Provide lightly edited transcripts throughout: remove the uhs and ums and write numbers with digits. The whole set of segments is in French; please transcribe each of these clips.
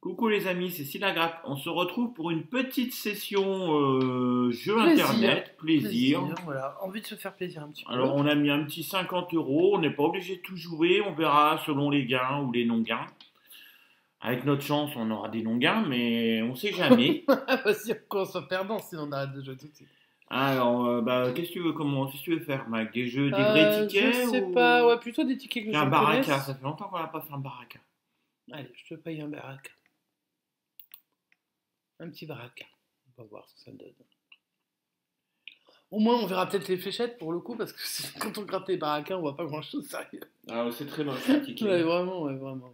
Coucou les amis, c'est Syllagrappe. On se retrouve pour une petite session jeu Plaisir. internet, plaisir. Voilà, envie de se faire plaisir un petit peu. Alors on a mis un petit 50 euros, on n'est pas obligé de tout jouer, on verra selon les gains ou les non-gains. Avec notre chance, on aura des non-gains, mais on sait jamais. Parce qu'on soit perdant, sinon on arrête de jouer tout de suite. Alors, qu'est-ce que tu veux commencer? Qu'est-ce que tu veux faire, Mac? Des jeux, des vrais tickets Je sais ou... pas, ouais, plutôt des tickets que je Un baraka, connaisse. ça fait longtemps qu'on n'a pas fait un baraka. Allez, je te paye un baraka. Un petit baraka. On va voir ce que ça donne. Au moins, on verra peut-être les fléchettes pour le coup, parce que quand on gratte les barakas, on voit pas grand chose, sérieux. Ah, c'est très moche, le ticket. Ouais, vraiment, vraiment.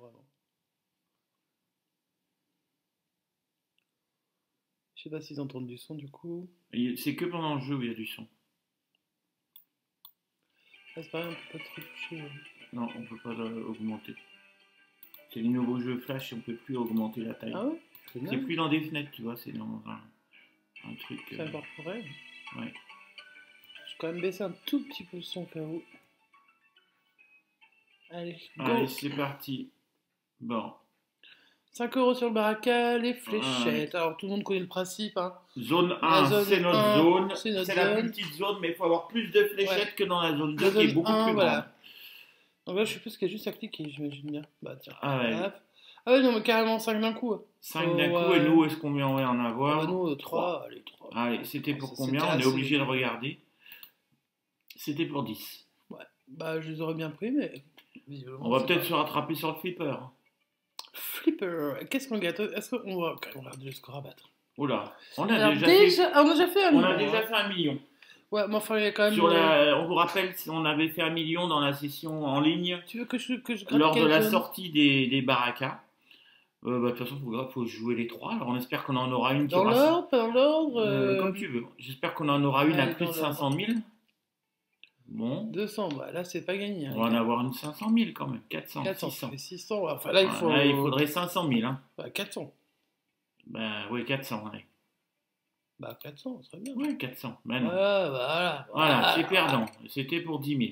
Je sais pas s'ils entendent du son du coup. C'est que pendant le jeu où il y a du son. Ah, c'est pareil, on peut pas trop toucher. Non, on peut pas augmenter. C'est les nouveaux jeux Flash, on peut plus augmenter la taille. Ah ouais? C'est plus dans des fenêtres, tu vois, c'est dans un truc. C'est incorporel. Ouais. Je vais quand même baisser un tout petit peu le son au cas où. Allez, go! Allez, c'est parti. Bon. 5 € sur le baraka, les fléchettes. Ouais. Alors tout le monde connaît le principe. Hein. Zone La 1, zone c'est notre 1, zone. c'est notre C'est la plus zone. petite zone, mais il faut avoir plus de fléchettes Ouais. que dans la zone 2 La qui est zone beaucoup 1, plus voilà. grande. Donc là, je suppose qu'il y a juste à cliquer, j'imagine bien. Bah tiens. Ah ouais. Hop. Ah ouais, non, mais carrément 5 d'un coup. 5 d'un coup, et nous, est-ce qu'on va en Ah avoir? bah nous, 3. Allez, 3. Allez, c'était pour Ça, combien? c'était On est assez. obligé de regarder. C'était pour 10. Ouais. Bah je les aurais bien pris, mais visiblement. On va c'est peut-être pas- se rattraper sur le flipper. Flipper. Qu'est-ce qu'on gâte? Est-ce qu'on va quand même regarder le score à battre? Oula, on a Alors déjà on a déjà fait un on million. a déjà Hein. fait 1 million. Ouais, mais enfin, il y a quand même. On vous rappelle, si on avait fait 1 million dans la session en ligne Tu veux que je gratte lors de quelle la zone? sortie des barakas. De toute façon, il faut jouer les 3. Alors on espère qu'on en aura une qui Dans aura... l'ordre, pas dans l'ordre comme tu veux. J'espère qu'on en aura une à allez, plus de dans l'ordre. 500 000. Bon, 200, bah là c'est pas gagné. Hein, on va en avoir une 500 000 quand même. 400, 400, 600. ça fait 600. Ouais. Enfin là il faut. Là, il faudrait 500 000. Hein. Bah, 400. Ben oui, 400. Ouais, 400, ça serait bien. ouais 400. Ben non. Voilà. C'est perdant. C'était pour 10 000.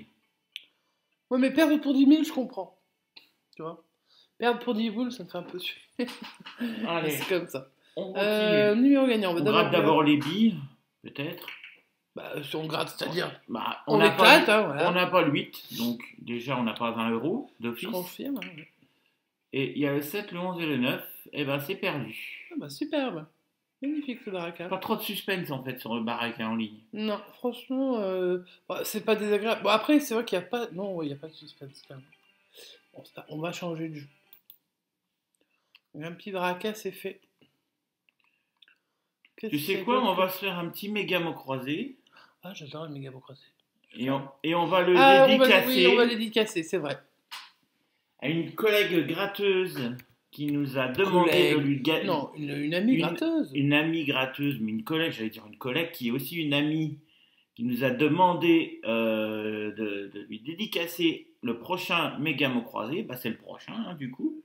Ouais, mais perdre pour 10 000, je comprends. Tu vois? Perdre pour 10 boules, ça me fait un peu suer. Allez, C'est comme ça. on continue. Numéro gagnant. On gratte d'abord les billes, peut-être. Bah, si on gratte, c'est-à-dire. Bah, On n'a éclate, pas, hein, voilà. on n'a pas le 8, donc déjà on n'a pas 20 euros Je d'office. confirme. Hein. Et il y a le 7, le 11 et le 9, et ben c'est perdu. Ah bah superbe. Magnifique ce baraka. Pas trop de suspense en fait sur le baraka en ligne. Non, franchement, c'est pas désagréable. Bon, après, c'est vrai qu'il n'y a pas. Non, il n'y a pas de suspense quand même. Bon, on va changer de jeu. Un petit baraka, c'est fait. Tu sais quoi, on va se faire un petit méga mot croisé. Ah, j'adore le méga croisé. Et on va le Oui, dédicacer on va le dédicacer, c'est vrai. à une collègue gratteuse qui nous a demandé de lui gagner. Non, une amie gratteuse. Une amie gratteuse, mais une collègue, j'allais dire une collègue qui est aussi une amie, qui nous a demandé de lui dédicacer le prochain méga mot croisé. Bah, c'est le prochain, hein, du coup.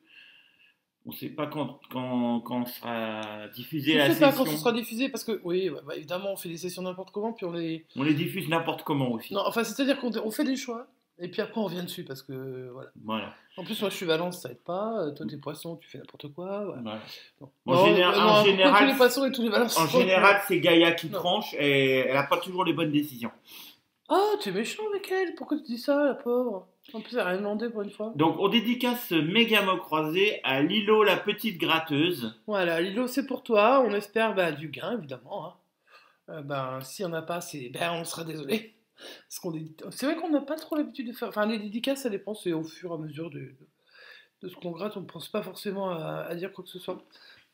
On ne sait pas quand sera diffusé Je la sais session. pas quand ce sera diffusé parce que, oui, bah, évidemment, on fait des sessions n'importe comment, puis on les. On les diffuse n'importe comment aussi. Non, enfin, c'est-à-dire qu'on fait des choix, et puis après on revient dessus parce que, voilà. Voilà. En plus, moi je suis Valence, ça aide pas. Toi, t'es poisson, tu fais n'importe quoi. Voilà. Voilà. Non. En général, tous les poissons et tous les balances. En général, c'est Gaïa qui Non. tranche et elle n'a pas toujours les bonnes décisions. Ah, tu es méchant avec elle. Pourquoi tu dis ça, la pauvre? En plus, elle a rien demandé pour une fois. Donc, on dédicace ce méga mot croisé à Lilo, la petite gratteuse. Voilà, Lilo, c'est pour toi. On espère du gain, évidemment. Hein. S'il n'y en a pas, on sera désolé. C'est vrai qu'on n'a pas trop l'habitude de faire. Enfin, les dédicaces, ça dépend, c'est au fur et à mesure de ce qu'on gratte. On ne pense pas forcément à dire quoi que ce soit.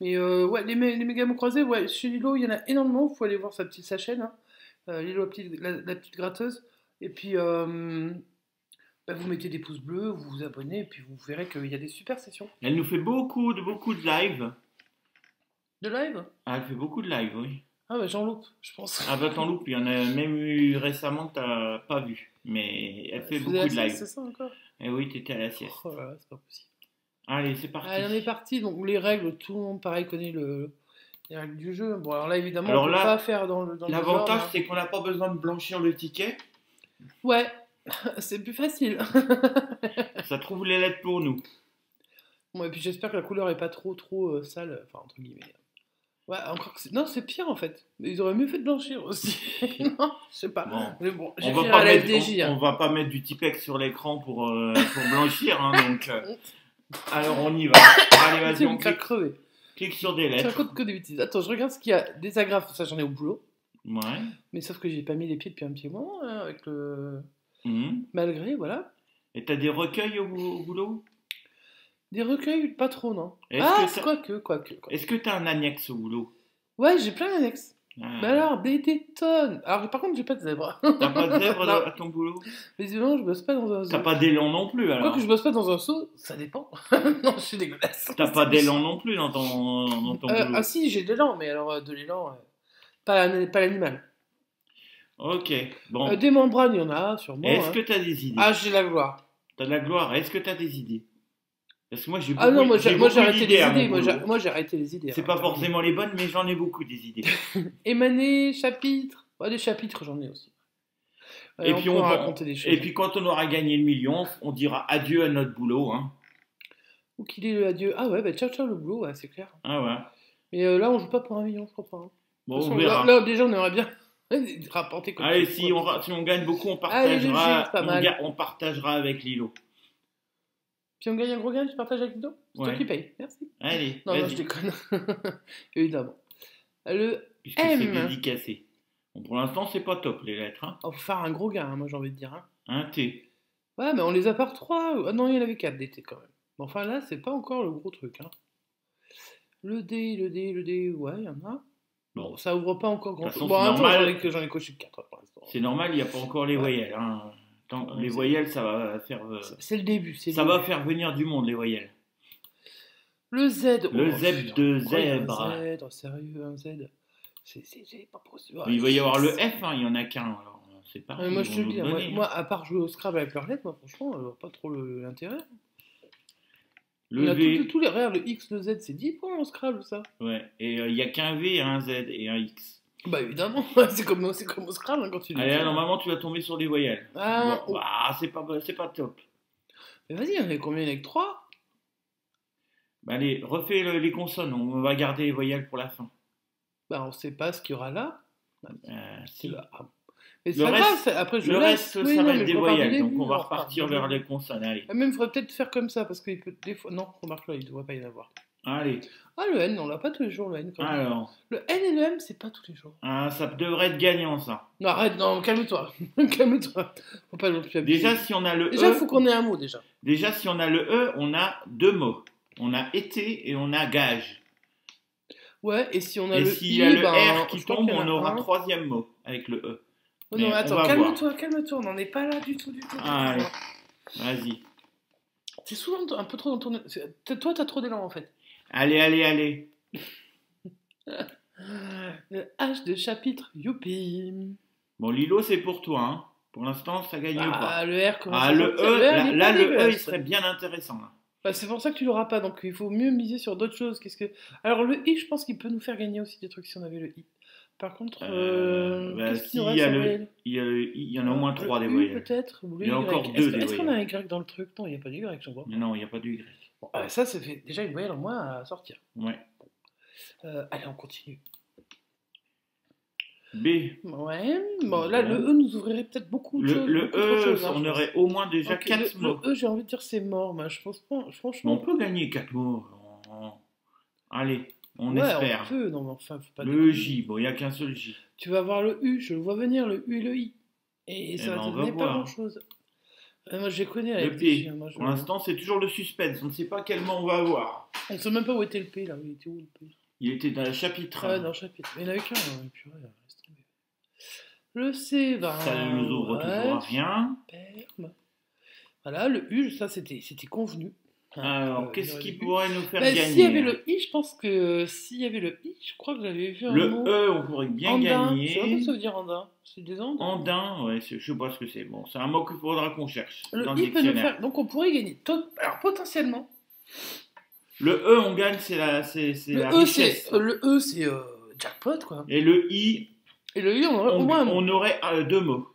Mais ouais, les méga mots croisés, ouais, chez Lilo, il y en a énormément. Il faut aller voir sa chaîne. Hein. Lilo, la petite gratteuse. Et puis, vous mettez des pouces bleus, vous vous abonnez, et puis vous verrez qu'il y a des super sessions. Elle nous fait beaucoup de live. De live? Ah, elle fait beaucoup de live, oui. Ah bah j'en loupe, je pense. Ah bah t'en loupes, il y en a même eu récemment que t'as pas vu. Mais elle fait beaucoup de live. C'est ça encore? Et oui, t'étais à la sieste. Oh là là, c'est pas possible. Allez, c'est parti. Allez, on est parti. Donc les règles, tout le monde pareil connaît les règles du jeu. Bon alors là évidemment Alors on peut là, pas faire dans le l'avantage, désordre, hein. c'est qu'on n'a pas besoin de blanchir le ticket. Ouais, c'est plus facile. Ça trouve les lettres pour nous. Ouais, et puis j'espère que la couleur est pas trop sale, enfin, entre guillemets. Ouais, encore que non, c'est pire en fait. Ils auraient mieux fait de blanchir aussi. Non, je sais pas. Bon, Mais bon, on va j'écrirai pas à la mettre, FDJ. on va pas mettre du Tipex sur l'écran pour blanchir, hein, donc. Alors on y va. Allez, Tu vas-y, sais, on me faire crever. clique sur des Tu lettres. racontes que des bêtises. Attends, je regarde ce qu'il y a. Des agrafes, ça j'en ai au boulot. Ouais. Mais sauf que j'ai pas mis les pieds depuis un petit moment, hein, avec le. Mhm. Malgré, voilà. Et t'as des recueils au boulot? Des recueils, pas trop, non. Est-ce Ah, que t'as, quoique. est-ce que t'as un annexe au boulot? Ouais, j'ai plein d'annexes. Ah. Mais alors, des tonnes. Alors, par contre, j'ai pas de zèbre. T'as pas de zèbre Non, à ton boulot? visiblement, je bosse pas dans un zoo. T'as pas d'élan non plus Quoique alors? je bosse pas dans un zoo, ça dépend. Non, je suis dégueulasse. T'as pas d'élan non plus dans ton boulot? Ah si, j'ai de l'élan, mais alors de l'élan, pas l'animal. Ok, bon. Des membranes, il y en a, sûrement. Est-ce Hein. que t'as des idées? Ah, j'ai la gloire. T'as de la gloire. Est-ce que t'as des idées? Parce que moi j'ai Ah non, moi j'ai beaucoup arrêté les d'idées à idées. mon boulot. Moi j'ai arrêté les idées. C'est hein. pas forcément les bonnes, mais j'en ai beaucoup des idées. Émaner, chapitre. Ouais, des chapitres, j'en ai aussi. Et puis on on peut va- raconter des choses. Et puis quand on aura gagné le million, on dira adieu à notre boulot. Hein. Ou qu'il est le adieu. Ah ouais, bah ciao le boulot, ouais, c'est clair. Ah ouais. Mais là, on joue pas pour 1 million, je crois pas. Hein. Bon, De toute on façon, verra. là, déjà, on aimerait bien rapporter comme Allez, ça. si on gagne beaucoup, on Allez, le partagera, jeu, pas mal. on partagera avec Lilo. Puis on gagne un gros gain, tu partages avec Ludo. C'est toi Ouais. qui paye. Merci. Allez, Non, je vas-y, déconne. Évidemment. Le puisque c'est M. dédicacé. Bon, pour l'instant, c'est pas top les lettres. Hein. On va faire un gros gain, hein, moi j'ai envie de dire. Hein. Un T. Ouais, mais on les a par 3. Ah non, il y en avait 4 d'été quand même. Mais enfin là, c'est pas encore le gros truc. Hein. Le D, ouais, il y en a. Bon, ça ouvre pas encore grand De toute façon, chose. Bon, c'est en même temps, normal. j'en ai coché 4 pour l'instant. C'est normal, il n'y a pas encore les voyelles. Hein. Les voyelles, ça va faire. C'est le début. Ça va faire venir du monde, les voyelles. Le Z. Le Oh, Z putain, de pourquoi il y a zèbre. un Z, sérieux, un Z. C'est pas possible. Il va y avoir le F, hein, il n'y en a qu'un. Alors, c'est pareil. Moi, ils je vont te le nous dis, le donner, moi, hein. à part jouer au Scrabble avec leurs lettres, moi, franchement, je vois pas trop l'intérêt. Le On a V. tous les regarde, le X, le Z, c'est 10 points au Scrabble, ça. Ouais. Et il n'y a qu'un V, un Z et un X. Bah évidemment, c'est comme au Scrabble hein, quand tu dis. Allez, normalement, tu vas tomber sur les voyelles. Ah, Bon, c'est pas top. mais vas-y, on est combien avec 3? Bah, allez, refais les consonnes. On va garder les voyelles pour la fin. Bah on sait pas ce qu'il y aura là. Si. Là. Mais c'est Le pas reste- grave, après je Le laisse. reste, Oui, ça non, va mais être des je repars du voyelles. Donc, début, on va repart repartir du vers début. les consonnes. Allez. Même, il faudrait peut-être faire comme ça, parce que des fois... Non, remarque là, il ne doit pas y en avoir. Allez. Ah, le N, on l'a pas tous les jours, le N. Quand même. Alors. Le N et le M, c'est pas tous les jours. Ça devrait être gagnant, ça. Non, arrête, non, calme-toi. Calme-toi. Faut pas non plus abuser. Déjà, si on a le Déjà, E. faut qu'on ait un mot, déjà. Déjà, si on a le E, on a deux mots. On a été et on a gage. Ouais, et si on a Et le s'il I, y a le ben, R qui je crois tombe, qu'il y en on a aura un. un troisième mot avec le E. Oh Mais non, on attends, va calme-toi, on n'en est pas là du tout. Ah, allez. Vas-y. C'est souvent un peu trop dans ton... Toi, t'as trop d'élan, en fait. Allez. Le H de chapitre, youpi. Bon, Lilo, c'est pour toi. Hein. Pour l'instant, ça gagne pas. Ah, le R commence Ah, à le sortir. E, R, il est pas le E, dégueulasse. il serait bien intéressant. Là. Bah, c'est pour ça que tu l'auras pas, donc il faut mieux miser sur d'autres choses. Alors, le I, je pense qu'il peut nous faire gagner aussi des trucs si on avait le I. Par contre, qu'est-ce qu'il nous reste en voyelle il y en a au moins trois des U, voyelles. peut-être. Il y a encore Y. deux des Est-ce qu'on a un voyelles. Y dans le truc? Non, il n'y a pas d'Y, j'en vois. Non, il n'y a pas de Y. Bon, ça fait déjà une voyelle en moins à sortir. Ouais. Allez, on continue. B. Ouais, bon, là, Ouais. le E nous ouvrirait peut-être beaucoup de choses. Le beaucoup trop de E, choses, hein, on je pense. aurait au moins déjà Ok, 4 mots. le E, j'ai envie de dire c'est mort, mais je pense pas. Mais Franchement, on peut gagner 4 mots. Allez, on ouais, espère. on peut. Non, mais enfin, faut pas Le déconner. J, bon, il n'y a qu'un seul J. Tu vas voir le U, je le vois venir, le U et le I. Et ça ben, va on te va donner pas voir. grand chose. Moi, je les connais avec Le des P. chiens. Moi, Pour l'instant, c'est toujours le suspense. On ne sait pas quel mot on va avoir. on sait même pas où était le P là. Il était où le P? Il était dans le chapitre. Ah ouais, dans le chapitre. Mais il n'y en avait qu'un. Hein. Purée, laisse tomber. Le C, ben. Ça ne nous ouvre toujours à rien. Superbe. Voilà, le U, ça c'était convenu. Alors, qu'est-ce qui début. pourrait nous faire Bah, gagner? s'il y avait le I, je pense que s'il y avait le I, je crois que j'avais vu un Le mot. E, on pourrait bien Andin. Je sais pas ce que gagner. ça veut dire andin. C'est des andes. Andin, ouais, je sais pas ce que c'est. Bon, c'est un mot qu'il faudra qu'on cherche Le dans le I peut nous dictionnaire. faire. Donc on pourrait gagner. Alors potentiellement. Le E, on gagne, c'est la richesse. Le E, c'est jackpot quoi. Et le I, Et le I, on aurait au moins un mot. on aurait deux mots.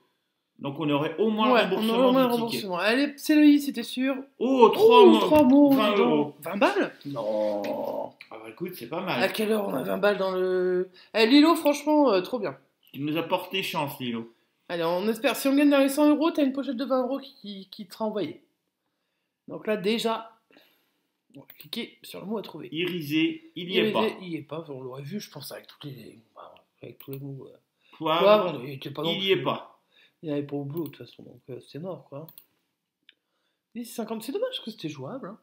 Donc on aurait au moins Ouais, un on aurait au moins un remboursement du ticket. remboursement. Allez, c'est Loïs, c'était sûr. Oh, Oh, 3 mots, 20 dis donc. euros. 20 balles? Non. Ah bah écoute, c'est pas À mal. quelle heure on a 20 balles dans le... Eh, Lilo, franchement, trop bien. Il nous a porté chance, Lilo. Allez, on espère. Si on gagne dans les 100 euros, t'as une pochette de 20 euros qui te sera envoyée. Donc là, déjà, on va cliquer sur le mot à trouver. Irisé, il y est pas. Il y est pas, on l'aurait vu, je pense, avec tous les mots. Poivre, Il était pas non il y est plus. pas. Il n'y avait pas au boulot, de toute façon, donc c'est mort, quoi. 10,50, c'est dommage que c'était jouable. Hein.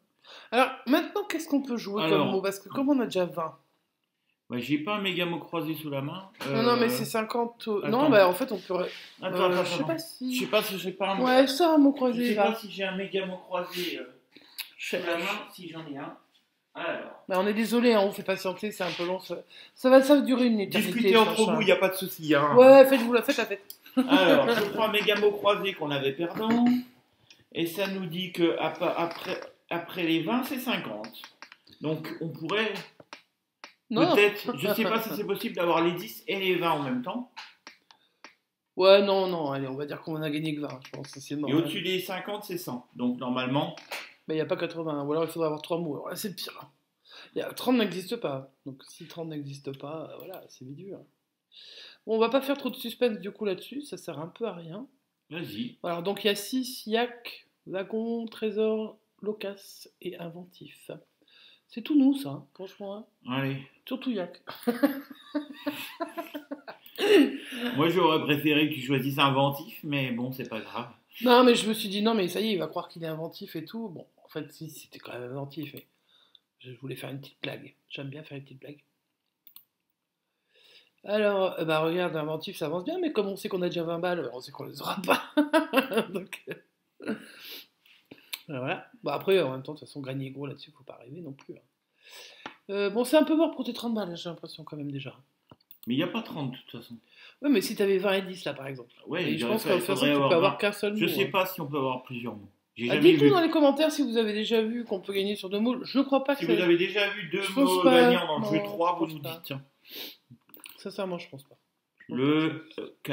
Alors, maintenant, qu'est-ce qu'on peut jouer comme mot? Parce que comme on a déjà 20. Bah, j'ai pas un méga mot croisé sous la main. Non, mais c'est 50. Attends. Non, bah en fait, on pourrait. Attends, Je sais pas si. Je sais pas si j'ai pas un mot. Ouais, ça, un mot Je croisé, sais là. pas si j'ai un méga mot croisé sous la main, si j'en ai un. Alors. Bah, on est désolé, hein, on fait patienter, c'est un peu long. Ça va durer une éternité. Discutez entre vous, il n'y a pas de souci. Hein. Ouais, faites-vous la fête, la fête. Alors, je prends un méga mot croisé qu'on avait perdu. Et ça nous dit que après les 20, c'est 50. Donc, on pourrait. Peut-être, je sais pas si c'est possible d'avoir les 10 et les 20 en même temps. Ouais, non, allez, on va dire qu'on a gagné que 20, je pense, c'est mort. Et au-dessus des 50, c'est 100. Donc, normalement. Bah, il n'y a pas 80, ou alors il faudrait avoir 3 mots. Alors là, c'est le pire. 30 n'existe pas. Donc, si 30 n'existe pas, voilà, c'est vite dur. Bon, on va pas faire trop de suspense du coup là-dessus, ça sert un peu à rien. Vas-y. Alors, donc il y a 6, Yak, Wagon, Trésor, Locasse et Inventif. C'est tout nous, ça, hein, franchement. Hein. Allez. Surtout Yak. Moi, j'aurais préféré que tu choisisses inventif, mais bon, c'est pas grave. Non, mais je me suis dit, non, mais ça y est, il va croire qu'il est inventif et tout. Bon, en fait, si, c'était quand même inventif. Mais je voulais faire une petite blague. J'aime bien faire une petite blague. Alors, bah regarde, inventif, ça avance bien, mais comme on sait qu'on a déjà 20 balles, on sait qu'on les aura pas. Donc, voilà. Bah après, en même temps, de toute façon, gagner gros là-dessus, faut pas rêver non plus. Hein. Bon, c'est un peu mort pour tes 30 balles, j'ai l'impression quand même déjà. Mais il n'y a pas 30 de toute façon. Ouais, mais si t'avais 20 et 10 là, par exemple. Ouais, je pense qu'en faisant, tu peux avoir qu'un seul mot. Je sais pas si on peut avoir plusieurs mots. Dites-nous dans les commentaires si vous avez déjà vu qu'on peut gagner sur 2 mots. Je crois pas que si vous avez déjà vu 2 mots gagnants dans le jeu 3, vous nous dites tiens. Sincèrement, je pense pas. Le K.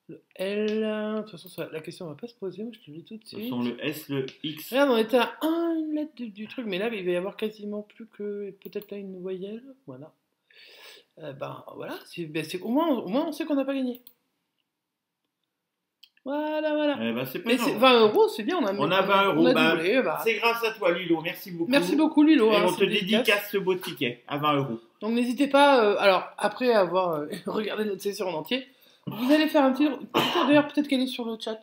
Le L. De toute façon, la question va pas se poser, moi je te le dis tout de suite. Ce sont le S, le X. Regarde, on était à une lettre du truc, mais là il va y avoir quasiment plus que peut-être là une voyelle. Voilà. Ben voilà, au moins on sait qu'on n'a pas gagné. Voilà. Ben, c'est pas mais 20 euros, c'est bien, on a 20 euros. Doublé, c'est grâce à toi, Lilo. Merci beaucoup. Merci beaucoup, Lilo. Et on te dédicace ce beau ticket à 20 euros. Donc n'hésitez pas, alors après avoir regardé notre session en entier, vous allez faire un petit tour. D'ailleurs, peut-être qu'elle est sur le chat,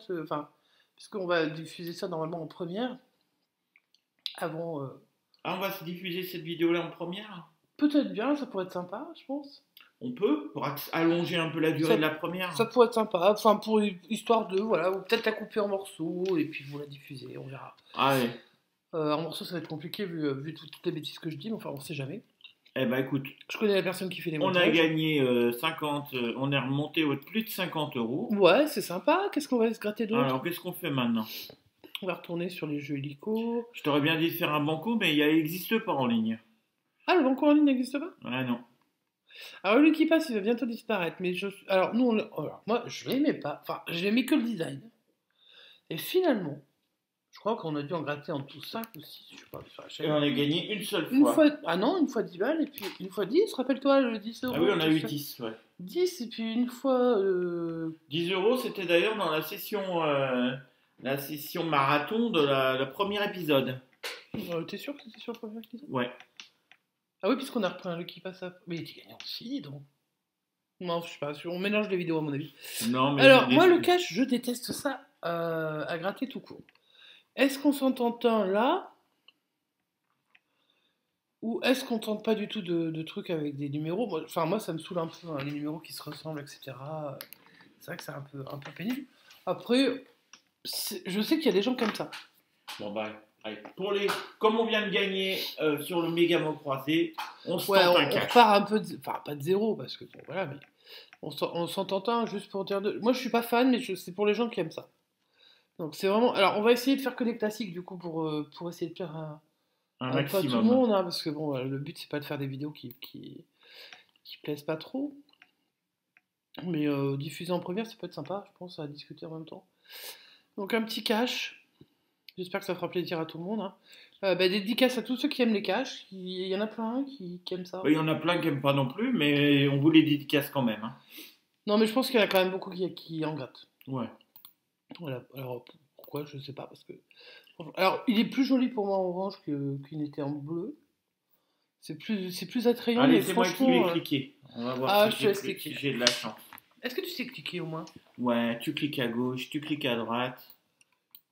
puisqu'on va diffuser ça normalement en première. Avant. Ah, on va se diffuser cette vidéo-là en première? Peut-être bien, ça pourrait être sympa, je pense. On peut, pour allonger un peu la durée de la première. Ça pourrait être sympa, enfin pour histoire de, voilà, ou peut-être la couper en morceaux et puis vous la diffuser, on verra. Ah ouais. En morceaux ça va être compliqué vu toutes les bêtises que je dis, mais enfin on sait jamais. Eh ben écoute, je connais la personne qui fait les montages. On a gagné 50, on est remonté au plus de 50 euros. Ouais, c'est sympa, qu'est-ce qu'on va se gratter d'autre? Alors qu'est-ce qu'on fait maintenant? On va retourner sur les jeux illico. Je t'aurais bien dit de faire un banco, mais il n'existe pas en ligne. Ah, le banco en ligne n'existe pas? Ouais, non. Alors, lui qui passe, il va bientôt disparaître. Mais alors, nous, moi, je l'aimais pas. Enfin, je l'aimais que le design. Et finalement, je crois qu'on a dû en gratter en tout 5 ou 6. Je sais pas. Et on a gagné une seule fois. Ah non, une fois 10 balles. Et puis une fois 10. Rappelle-toi, le 10 euros. Ah oui, on a eu 10, ouais. 10, et puis une fois. 10 euros, c'était d'ailleurs dans la session marathon de le premier épisode. T'es sûr que c'était sur le premier épisode? Ouais. Ah oui, puisqu'on a repris un jeu qui passe à... Mais il était gagnant aussi, donc... Non, je sais pas, on mélange les vidéos à mon avis. Non, mais alors, moi, le cash, je déteste ça à gratter tout court. Est-ce qu'on s'entend là? Ou est-ce qu'on tente pas du tout de trucs avec des numéros? Moi, ça me saoule un peu, hein, les numéros qui se ressemblent, etc. C'est vrai que c'est un peu pénible. Après, je sais qu'il y a des gens comme ça. Bon, bah... Allez, comme on vient de gagner sur le méga mot croisé, on se tente un cash. On repart un peu, enfin pas de zéro parce que bon, voilà, mais on s'en tente un juste pour dire moi je suis pas fan, mais c'est pour les gens qui aiment ça. Donc c'est vraiment. Alors on va essayer de faire que des classiques du coup pour essayer de plaire un maximum. Pas tout le monde, hein, parce que bon, le but c'est pas de faire des vidéos qui plaisent pas trop. Mais diffuser en première, ça peut être sympa, je pense, à discuter en même temps. Donc un petit cash. J'espère que ça fera plaisir à tout le monde, hein. Dédicace à tous ceux qui aiment les caches. Il y en a plein qui aiment ça. Bah, il y en a plein qui n'aiment pas non plus, mais on vous les dédicace quand même, hein. Non, mais je pense qu'il y en a quand même beaucoup qui en grattent. Ouais. Voilà. Alors, pourquoi? Je sais pas. Parce que... Alors, il est plus joli pour moi en orange qu'il n'était en bleu. C'est plus attrayant, Allez, mais c'est moi qui vais franchement. cliquer. On va voir Ah, si je te laisse si cliquer. j'ai de la chance. Est-ce que tu sais cliquer au moins? Ouais, tu cliques à gauche, tu cliques à droite.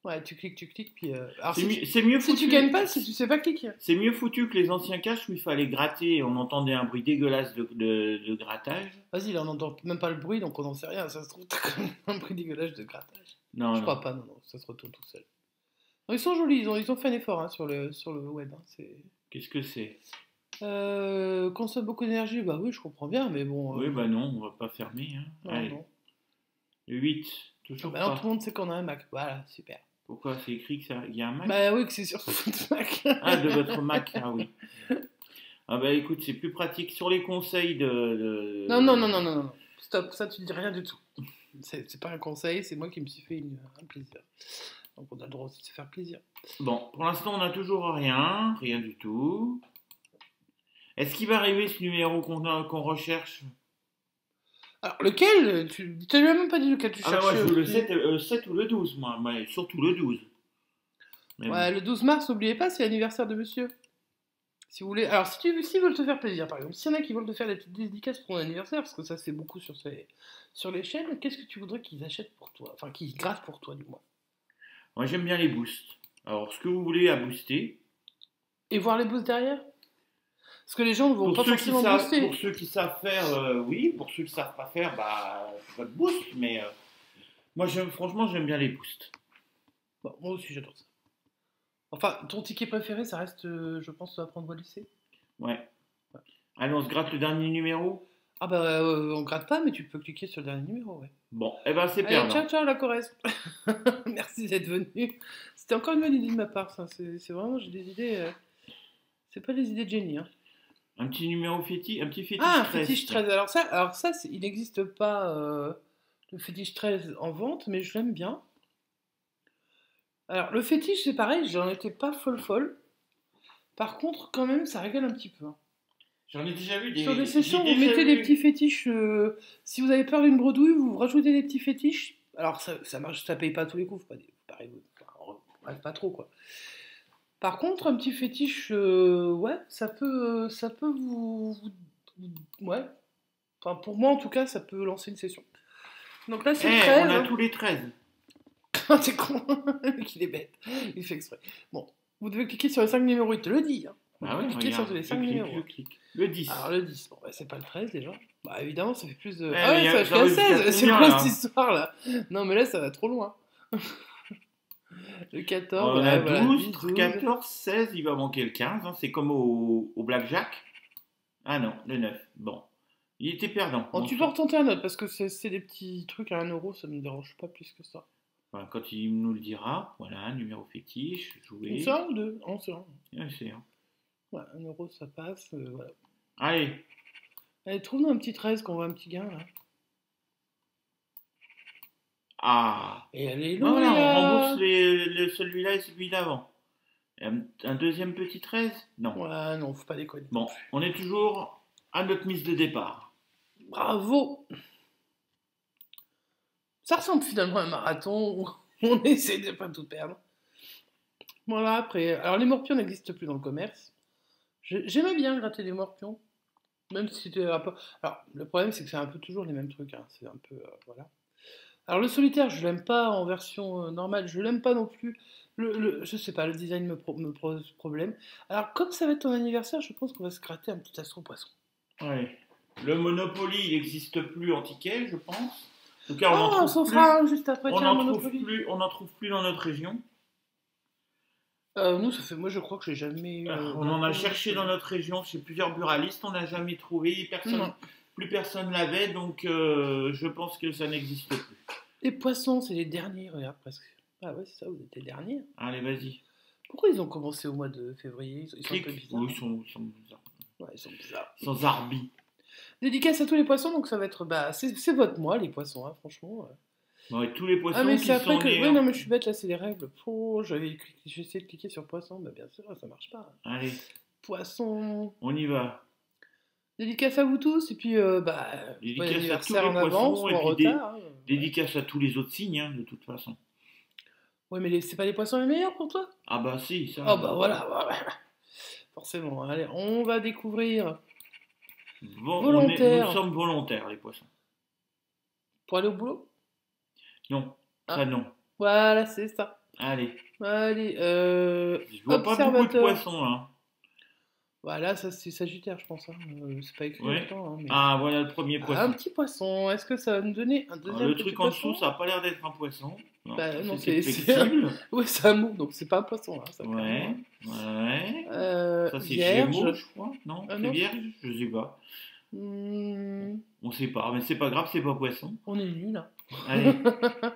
Ouais, tu cliques, puis. Alors, C'est mieux si tu foutu. gagnes pas, si tu sais pas cliquer. C'est mieux foutu que les anciens caches où il fallait gratter et on entendait un bruit dégueulasse de grattage. Vas-y, là, on n'entend même pas le bruit, donc on n'en sait rien. Ça se trouve, t'as quand même un bruit dégueulasse de grattage. Non, Je non. crois pas, non, ça se retourne tout seul. Non, ils sont jolis, ils ont fait un effort, hein, sur le web, hein. Qu'est-ce que c'est? Consomme beaucoup d'énergie, bah oui, je comprends bien, mais bon. Oui, bah non, on va pas fermer, hein. Non, Allez, non. 8, toujours Bah non, pas. tout le monde sait qu'on a un Mac. Voilà, super. Pourquoi c'est écrit qu'il y a un Mac? Bah oui, que c'est sur votre Mac. Ah, de votre Mac, ah oui. Ah bah écoute, c'est plus pratique sur les conseils Non. Stop, ça tu dis rien du tout. C'est pas un conseil, c'est moi qui me suis fait un plaisir. Donc on a le droit aussi de se faire plaisir. Bon, pour l'instant, on n'a toujours rien du tout. Est-ce qu'il va arriver ce numéro qu'on recherche? Alors lequel? Tu lui as même pas dit lequel tu Ah bah cherchais. moi, je veux le aussi. 7 ou le 12, moi, mais surtout le 12. Mais bon. Ouais, le 12 mars, n'oubliez pas, c'est l'anniversaire de monsieur. Si vous voulez. Alors, s'ils veulent te faire plaisir, par exemple, s'il y en a qui veulent te faire des petites dédicaces pour ton anniversaire, parce que ça c'est beaucoup sur les chaînes, qu'est-ce que tu voudrais qu'ils achètent pour toi? Enfin, qu'ils grattent pour toi, du moins. Moi, j'aime bien les boosts. Alors, ce que vous voulez à booster, Et voir les boosts derrière? Parce que les gens ne vont pas forcément booster. pour ceux qui savent faire, oui. Pour ceux qui savent pas faire, bah, pas de boost. Mais moi, franchement, j'aime bien les boosts. Bon, moi aussi, j'adore ça. Enfin, ton ticket préféré, ça reste, je pense, à prendre au lycée. Ouais. Allez, on se gratte le dernier numéro. Ah bah, on gratte pas, mais tu peux cliquer sur le dernier numéro, ouais. Bon, eh ben c'est Allez, perdant. ciao, la Corrèze. Merci d'être venu. C'était encore une bonne idée de ma part, ça. C'est vraiment, j'ai des idées. C'est pas des idées de génie, hein. Un petit numéro fétiche, un petit fétiche Ah, un 13. fétiche 13. Alors ça il n'existe pas, le fétiche 13 en vente, mais je l'aime bien. Alors, le fétiche, c'est pareil, j'en étais pas folle. Par contre, quand même, ça régale un petit peu, hein. J'en ai déjà vu Sur des j'ai sessions, vous déjà mettez vu- des petits fétiches. Si vous avez peur d'une bredouille, vous rajoutez des petits fétiches. Alors, ça marche, ça paye pas tous les coups, faut pas, pareil, bref, pas trop, quoi. Par contre, un petit fétiche, ouais, ça peut ouais. Enfin, pour moi, en tout cas, ça peut lancer une session. Donc là, c'est le Eh, 13. on a Hein. tous les 13. T'es con, le mec il est bête, il fait exprès. Bon, vous devez cliquer sur les 5 numéros, il te le dit, hein. Vous Ah devez ouais, cliquer regarde, sur les je 5 clique, numéros. je clique. Le 10. Alors le 10, bon, bah, c'est pas le 13 déjà. Bah évidemment, ça fait plus de. Ouais, Ah ouais, mais ça va ça va jusqu'à jusqu'à 16, c'est combien, quoi là cette histoire là? Non, mais là ça va trop loin. Le 14, On ouais, a voilà, 12, 12. 14, 16, il va manquer le 15. Hein, c'est comme au blackjack. Ah non, le 9. Bon. Il était perdant. Bon, Bon, tu peux retenter un autre parce que c'est des petits trucs à 1€, ça me dérange pas plus que ça. voilà, quand il nous le dira, voilà, numéro fétiche, jouer. C'est un ou deux? Non, c'est un. Ouais, c'est un. Ouais, 1€, ça passe, voilà. Allez. Allez, trouve-nous un petit 13 qu'on voit un petit gain là. Ah. Et alléluia! Ben voilà, on rembourse celui-là et celui d'avant. Un deuxième petit 13? Non. Ouais, non, faut pas déconner. Bon, on est toujours à notre mise de départ. Bravo! Ça ressemble finalement à un marathon où on essaie de pas tout perdre. Voilà, après. Alors, les morpions n'existent plus dans le commerce. J'aimais bien gratter des morpions. Même si c'était un peu. Alors, le problème, c'est que c'est un peu toujours les mêmes trucs, hein. C'est un peu. Voilà. Alors, le solitaire, je l'aime pas en version normale. Je l'aime pas non plus. Je sais pas, le design me pose problème. Alors, comme ça va être ton anniversaire, je pense qu'on va se gratter un petit astro poisson. Ouais. Le Monopoly, il n'existe plus en ticket, je pense. En tout cas, On s'en fera un juste après. on Tiens, n'en trouve Monopoly. plus, on n'en trouve plus dans notre région. Nous, ça fait. Moi, je crois que j'ai jamais eu. On en a cherché dans notre région chez plusieurs buralistes, on n'a jamais trouvé, Non. plus personne l'avait, donc je pense que ça n'existe plus. Les poissons, c'est les derniers, regarde presque. Ah ouais, c'est ça, vous êtes les derniers. Allez, vas-y. Pourquoi ils ont commencé au mois de février? Ils sont un peu Clique. bizarres. Oui, ils sont bizarres. Ouais, ils sont bizarres. Sans arbi. Dédicace à tous les poissons, donc ça va être. Bah, c'est votre mois, les poissons, hein, franchement. Ouais, tous les Ah, poissons mais qui c'est après sont que. nés. Oui, non, mais je suis bête, là, c'est les règles. Oh, j'ai essayé de cliquer sur poisson, bah, bien sûr, ça marche pas. Allez, Poisson. on y va. Dédicace à vous tous, et puis, bah, bon Dédicace à tous anniversaire les en avance poissons ou et en puis retard. Hein. dédicace à tous les autres signes, hein, de toute façon. Ouais, mais c'est pas les poissons les meilleurs pour toi? Ah bah si, Oh, ça. bah voilà, forcément. Allez, on va découvrir Bon, nous volontaire sommes volontaires, les poissons. pour aller au boulot. Non, ça Ah, non. voilà, c'est ça. Allez, Allez, je vois pas beaucoup de observateur. poissons là. Voilà, ça c'est Sagittaire, je pense. Hein. C'est pas écrit en même Ouais. temps. Hein, mais... Ah, voilà le premier Ah, un poisson. petit poisson. Est-ce que ça va nous donner un Alors, deuxième le petit truc en dessous, poisson? ça a pas l'air d'être un poisson. Non, Bah non, c'est c'est flexible. ouais, c'est un mot, donc c'est pas un poisson. Hein, ça, Ouais, clairement. ouais. Ça c'est Gémeaux, Vierge. je crois. Non, Ah c'est non. Vierge, je sais pas. Hmm, On sait pas, mais c'est pas grave, c'est pas poisson. on est nul. Hein. Allez, ça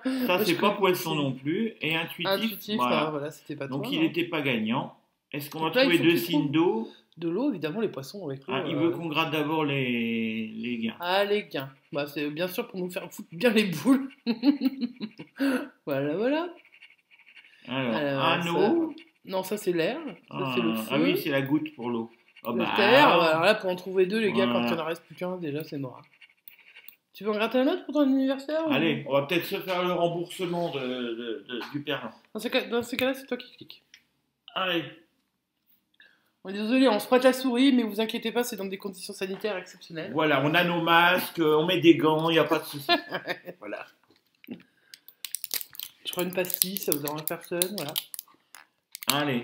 Moi, je c'est pas crois que poisson c'est non plus. Et intuitif, intuitif. voilà. Voilà, c'était pas Donc toi. il Non. n'était pas gagnant. Est-ce qu'on va Donc là, il trouver faut deux qu'il signes trouve d'eau? de l'eau, évidemment, les poissons avec l'eau. Ah, il veut qu'on gratte d'abord les gains. Ah, les gains. Bah, c'est bien sûr pour nous faire foutre bien les boules. Voilà, voilà. Alors, Ça... anneau. Non, ça c'est l'air. Ça c'est le Ah oui, feu. c'est la goutte pour l'eau. Ah Le bah terre. alors, Alors là, pour en trouver deux, les gars, quand il voilà. en reste plus qu'un, déjà, c'est mort. Hein. Tu veux en gratter un autre pour ton anniversaire Allez, ou... on va peut-être se faire le remboursement du père. Dans ces cas-là, c'est toi qui cliques. Allez, On est désolé, on se prête la souris, mais vous inquiétez pas, c'est dans des conditions sanitaires exceptionnelles. voilà, on a nos masques, on met des gants, il n'y a pas de souci. Voilà. Je prends une pastille, ça vous dérange personne, voilà. Allez.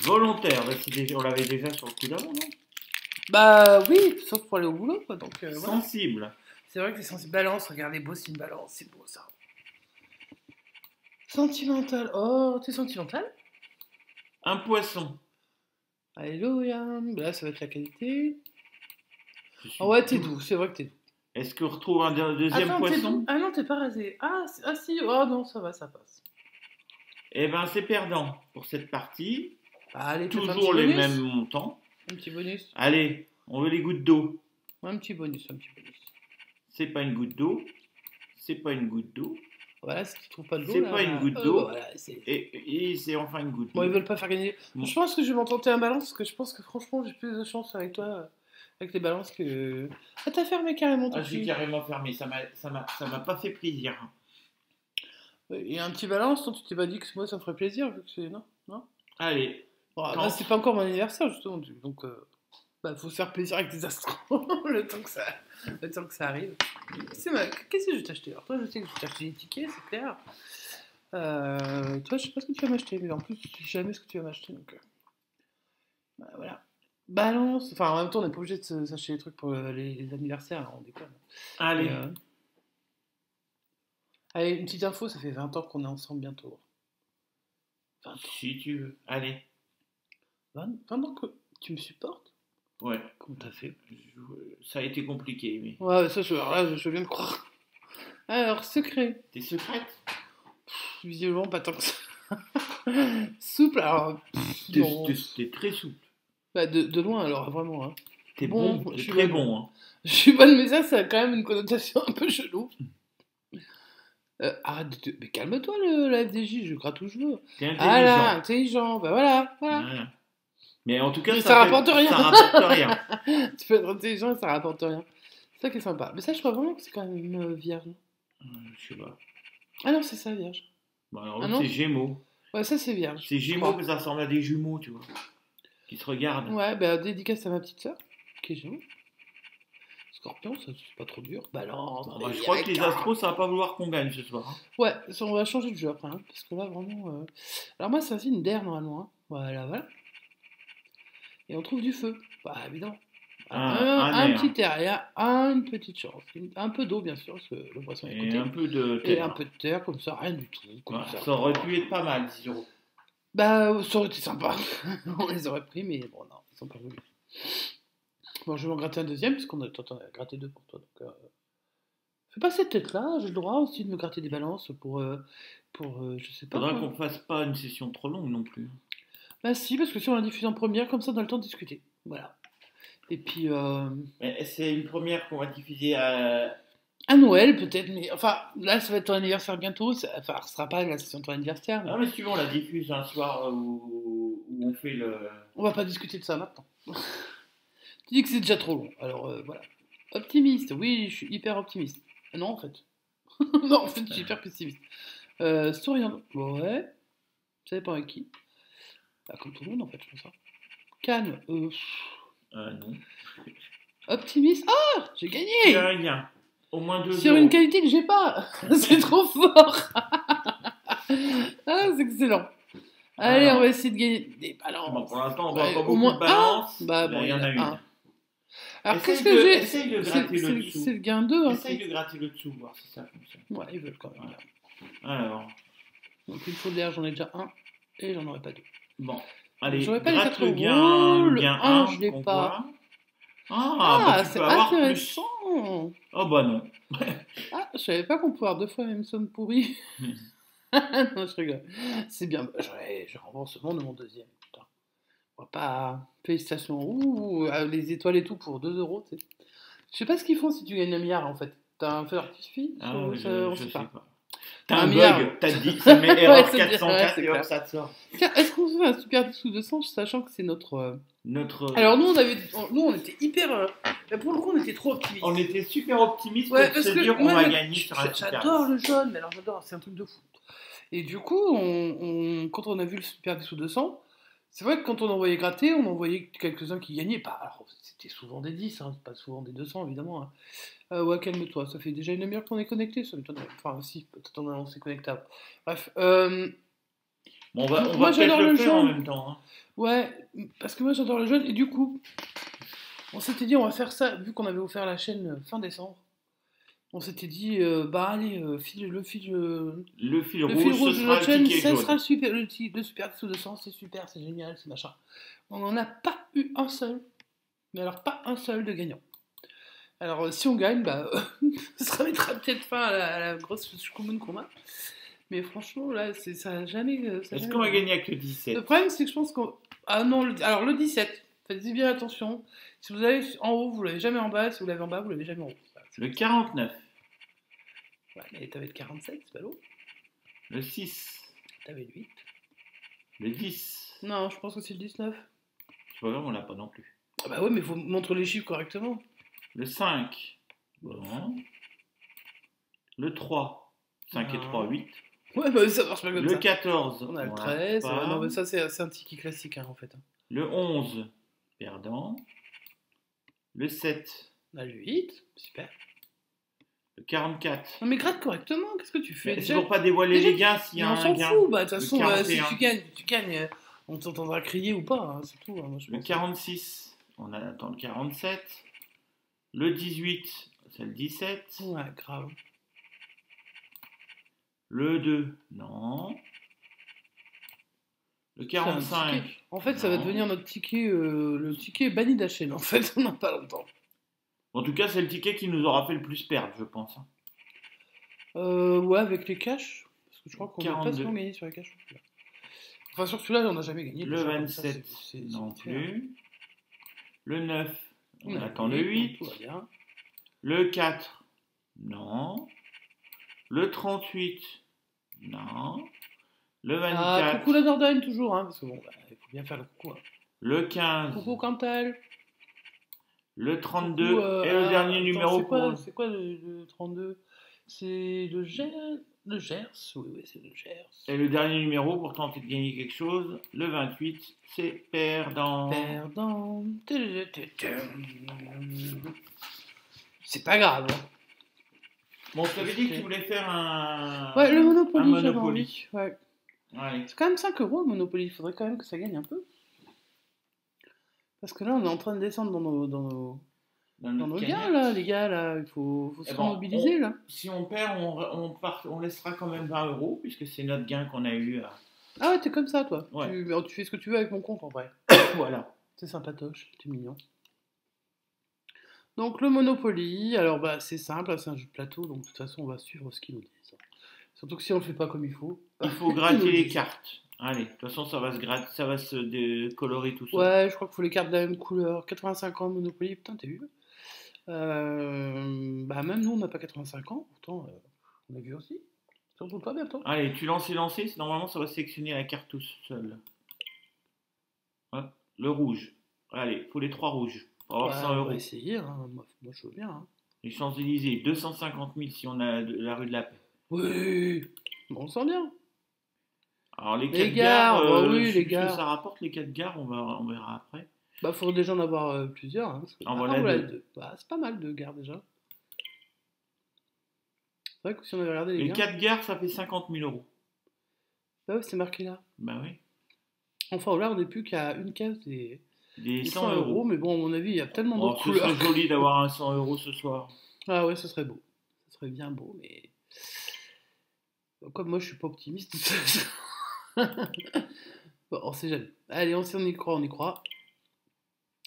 Volontaire, bah, on l'avait déjà sur le coup d'avant, non? Bah oui, sauf pour aller au boulot, quoi. Donc voilà. Sensible. C'est vrai que les sensibles balance, regardez, beau, c'est une balance, c'est beau ça. Sentimental. Oh, t'es sentimental? Un poisson. Alléluia. Là, ça va être la qualité. Je suis Oh ouais, t'es doux. doux, c'est vrai que t'es doux. Est-ce qu'on retrouve un deuxième Attends, t'es poisson? doux? Ah non, t'es pas rasé. Ah, ah si, oh non, ça va, ça passe. Eh ben, c'est perdant pour cette partie. Bah, allez, peut-être un Toujours petit les bonus. mêmes montants. Un petit bonus. Allez, on veut les gouttes d'eau. Un petit bonus, un petit bonus. C'est pas une goutte d'eau. C'est pas une goutte d'eau. Voilà, si tu trouves pas de l'eau, C'est là, pas une bah, goutte d'eau. voilà, c'est... Et c'est enfin une goutte Bon, ils d'eau. veulent pas faire gagner. Bon. Je pense que je vais m'en tenter un balance, parce que je pense que franchement, j'ai plus de chance avec toi, avec les balances que... Ah, t'as fermé carrément ton Ah, j'ai truc. carrément fermé. Ça m'a pas fait plaisir. Et un petit balance, toi, tu t'es pas dit que moi, ça me ferait plaisir, vu que c'est... Non? Non? Allez. Bon, là, Tente. c'est pas encore mon anniversaire, justement, donc... Bah, faut se faire plaisir avec des astros, le temps que ça arrive. Qu'est-ce que je vais t'acheter? Alors toi, je sais que je vais t'acheter des tickets, c'est clair. Toi, je sais pas ce que tu vas m'acheter, mais en plus, je sais jamais ce que tu vas m'acheter, donc... bah, voilà. Balance. Enfin, en même temps, on n'est pas obligé de s'acheter des trucs pour les anniversaires, hein, on déconne. Allez. Mais, allez, une petite info, ça fait 20 ans qu'on est ensemble bientôt. 20 ans. Si tu veux. Allez. 20 ans que tu me supportes? Ouais. Comment t'as fait? Ça a été compliqué, mais. Ouais, ça, alors là, je viens de croire. Alors, secret. T'es secrète? Visiblement, pas tant que ça. Souple, alors. Non. T'es très souple. Bah, de loin, alors, vraiment. Hein. T'es Bon, bon. je T'es suis très bonne. bon. Hein. Je suis bonne, mais ça a quand même une connotation un peu chelou. Arrête de... Mais calme-toi, la FDJ, je gratte où je veux. T'es intelligent. Ah là, intelligent, bah voilà. Ouais. Mais en tout cas, Mais ça rapporte rien. Ça rapporte rien. Tu peux être intelligent et ça rapporte rien. C'est ça qui est sympa. Mais ça, je crois vraiment que c'est quand même vierge. Je sais pas. Ah non, c'est ça, vierge. Bon, alors Ah non? c'est Gémeaux. Ouais, ça, c'est vierge. C'est je Gémeaux crois. que ça ressemble à des jumeaux, tu vois. Qui se regardent. Ouais, bah dédicace à ma petite sœur, qui est Gémeaux. Scorpion, ça c'est pas trop dur. Balance. Bon, bah, je crois que les astros, ça va pas vouloir qu'on gagne ce soir. Hein. Ouais, ça, on va changer de jeu après, hein, parce que là vraiment. Alors moi, c'est un signe d'air normalement. Hein. Voilà, voilà. Et on trouve du feu. Bah évidemment. Un air. petit air, il y a une petite chance. Un peu d'eau, bien sûr, parce que le poisson est Et côté. un peu de Et terre. un peu de terre, comme ça, rien du tout. Comme Ouais, ça. ça aurait pu être pas mal, 10 euros. Bah, ça aurait été sympa. On les aurait pris, mais bon, non, ils sont pas voulu. Bon, je vais en gratter un deuxième, puisqu'on a gratté deux pour toi. Donc, fais pas cette tête-là, j'ai le droit aussi de me gratter des balances pour je sais pas. Faudra quoi. qu'on fasse pas une session trop longue non plus. Bah si, parce que si on la diffuse en première, comme ça, on a le temps de discuter. Voilà. Et puis, Mais c'est une première qu'on va diffuser à Noël, peut-être, mais enfin, là, ça va être ton anniversaire bientôt. Enfin, ce sera pas la session de ton anniversaire, mais Ah, mais si tu veux, on la diffuse un soir où on fait le. on va pas discuter de ça maintenant. Tu dis que c'est déjà trop long, alors voilà. Optimiste, oui, je suis hyper optimiste. Non, en fait. Non, en fait, je suis hyper pessimiste. Souriant, ouais. Ça dépend avec qui. Bah, comme tout le monde, en fait, je pense. Calme, Non. optimiste. Ah, j'ai Tu gagné as rien. Au moins 2 sur euros. une qualité que j'ai pas. C'est trop fort. Ah, c'est excellent. Allez, Alors. on va essayer de gagner des balances. Bon, pour l'instant, on Ouais, voit pas au beaucoup moins de balance. Bah Là, bon, il y en a une. un. Alors, Essaye qu'est-ce que j'ai essaye de gratter le dessous. C'est le gain 2. Hein, Essaye de gratter le dessous, voir si ça fonctionne. Ouais, ils veulent quand même. Voilà. Alors, Donc, une faute d'air, j'en ai déjà un. Et j'en aurais pas deux. bon. Allez, J'aurais pas les gratte 4 le euros. gain, Le gain 1, 1, je l'ai qu'on pas. voit. Ah, bah tu C'est peux avoir plus. intéressant. Oh bah non. Ah, je savais pas qu'on pouvait avoir 2 fois la même somme pourrie. Non, je rigole. C'est bien. Je remboursement de mon deuxième. Putain. On va pas. Félicitations. Ouh, les étoiles et tout pour 2 euros. Tu sais. Je sais pas ce qu'ils font si tu gagnes un milliard en fait. T'as un feu d'artifice Ah, ou je sait sais pas. pas. T'as un milliard. bug, t'as dit que ça met erreur Ouais, 404 c'est et hop, clair. ça te sort. Tiens, est-ce qu'on se fait un super 10 ou 200 sachant que c'est notre. Notre. Alors nous on était hyper. Pour le coup on était trop optimistes. On était super optimistes Ouais, pour parce se que dire qu'on moi, va gagner sur un super. j'adore le jaune, mais alors j'adore, c'est un truc de fou. Et du coup, quand on a vu le Super 10 ou 200, c'est vrai que quand on envoyait gratter, on envoyait quelques-uns qui gagnaient pas. Alors c'était souvent des 10, hein, pas souvent des 200 évidemment. Hein. Ouais, calme-toi, ça fait déjà une demi-heure qu'on est connecté, ça m'étonnerait. Enfin, si, peut-être on s'est connectable. Bref, Bon, on va moi peut-être j'adore le le faire en jaune. même temps. Hein. Ouais, parce que moi j'adore le jaune, et du coup, on s'était dit on va faire ça, vu qu'on avait offert la chaîne fin décembre. On s'était dit, bah allez, Le fil le rouge, fil rouge ce de sera notre le chaîne, ticket ça jaune. sera le super 10 ou 200, c'est super, c'est génial, c'est machin. On n'en a pas eu un seul, mais alors pas un seul de gagnant. Alors si on gagne, bah, ça mettra peut-être fin à la grosse commune qu'on a. Mais franchement, là, ça n'a jamais. Est-ce qu'on va gagner avec le 17? Le problème, c'est que je pense qu'on. Ah non, alors le 17, faites-y bien attention. Si vous l'avez en haut, vous l'avez jamais en bas. Si vous l'avez en bas, vous l'avez jamais en haut. Voilà. Le 49. Ouais, mais t'avais le 47, c'est pas l'eau. Le 6. T'avais le 8. Le 10. Non, je pense que c'est le 19. C'est pas grave, on l'a pas non plus. Ah bah ouais, mais faut montrer les chiffres correctement. Le 5. Bon. Le 3. 5 et 3, 8. Ouais, bah ça marche pas comme ça. Le 14. On a le l'a 13. pas. Ouais, non, mais ça, c'est un ticket classique, hein, en fait. Le 11. Perdant. Le 7. On a le 8. Super. Le 44. Non, mais gratte correctement. Qu'est-ce que tu fais C'est déjà pour pas dévoiler déjà, les gains s'il y mais a on un s'en gain. fout. Bah, de toute Le façon, si 41. tu gagnes, on t'entendra crier ou pas. Hein, c'est tout. Hein, moi, je Le pense. 46. On attend le 47. Le 18. C'est le 17. Ouais, grave. Le 2. Non. Le C'est un 45. ticket. En fait, ça va Non. devenir notre ticket, le ticket banni d'HN. En fait, on n'a pas longtemps. En tout cas, c'est le ticket qui nous aura fait le plus perdre, je pense. Ouais, avec les cash. Parce que je crois qu'on n'a pas 42. souvent gagné sur les cash. Enfin, sur celui-là, on n'a jamais gagné. Le déjà, comme ça, 27, c'est non vite fait, hein. plus. Le 9, on a attend le donc 8. tout va bien. Le 4, non. Le 38, non. Le 24, Coucou la Dordogne, toujours, hein, parce que bon, bah, il faut bien faire le coucou. Hein. le 15, Coucou Cantal. le 32, Coucou, et le dernier attends, numéro c'est quoi le 32? C'est le Gers. Le Gers, oui, c'est le Gers. Et le dernier numéro pour tenter de gagner quelque chose, le 28, c'est perdant. Perdant. C'est pas grave. Bon, je t'avais dit que tu voulais faire un... Ouais, le Monopoly, un j'avais Monopoly. envie. Ouais. Allez. C'est quand même 5 euros le Monopoly, il faudrait quand même que ça gagne un peu. Parce que là, on est en train de descendre dans nos notre gains, cagnotte. là, les gars, là. Il faut se Eh ben, mobiliser, là. Si on perd, on laissera quand même 20 euros, puisque c'est notre gain qu'on a eu. Ah ouais, t'es comme ça, toi. Ouais. Tu fais ce que tu veux avec mon compte, en vrai. Voilà. C'est sympatoche, t'es mignon. Donc, le Monopoly, alors, bah, c'est simple, c'est un jeu de plateau, donc de toute façon, on va suivre ce qu'ils nous disent. Surtout que si on le fait pas comme il faut... Il faut ils gratter nous les disent. cartes. Allez, de toute façon, ça va se gratter, ça va se décolorer tout seul. Ouais, je crois qu'il faut les cartes de la même couleur. 85 ans, Monopoly, putain, t'as vu? Bah, même nous, on n'a pas 85 ans, pourtant, on a vu aussi. Surtout pas bientôt. Allez, tu lances et lancer, normalement, ça va sélectionner la carte tout seul. Hop, le rouge. Allez, faut les 3 rouges pour avoir Ouais, 100 on va euros. essayer, hein. Moi, je veux bien, hein. Les Champs-Élysées, 250 000 si on a la rue de la Paix. Oui, bon, on sent bien. Alors, les Les 4 gares, gares, bah oui, je sais les plus ce que ça gares. rapporte, les 4 gares, on verra après. Bah, faut déjà en avoir plusieurs, hein, parce que... En Ah, voilà voilà 2. deux. Bah, c'est pas mal, deux gares déjà. C'est vrai que si on avait regardé les Les gares, 4 gares, ça fait 50 000 euros. bah ouais, c'est marqué là. Bah oui, Enfin, là, on n'est plus qu'à une case des des 100 100 euros, euros. mais bon, à mon avis, il y a tellement Oh, d'autres ce serait couleurs. joli d'avoir un 100 euros ce soir. Ah ouais, ce serait beau. Ce serait bien beau, mais... Comme moi, je suis pas optimiste. Bon, on sait jamais. Allez, on y croit, on y croit.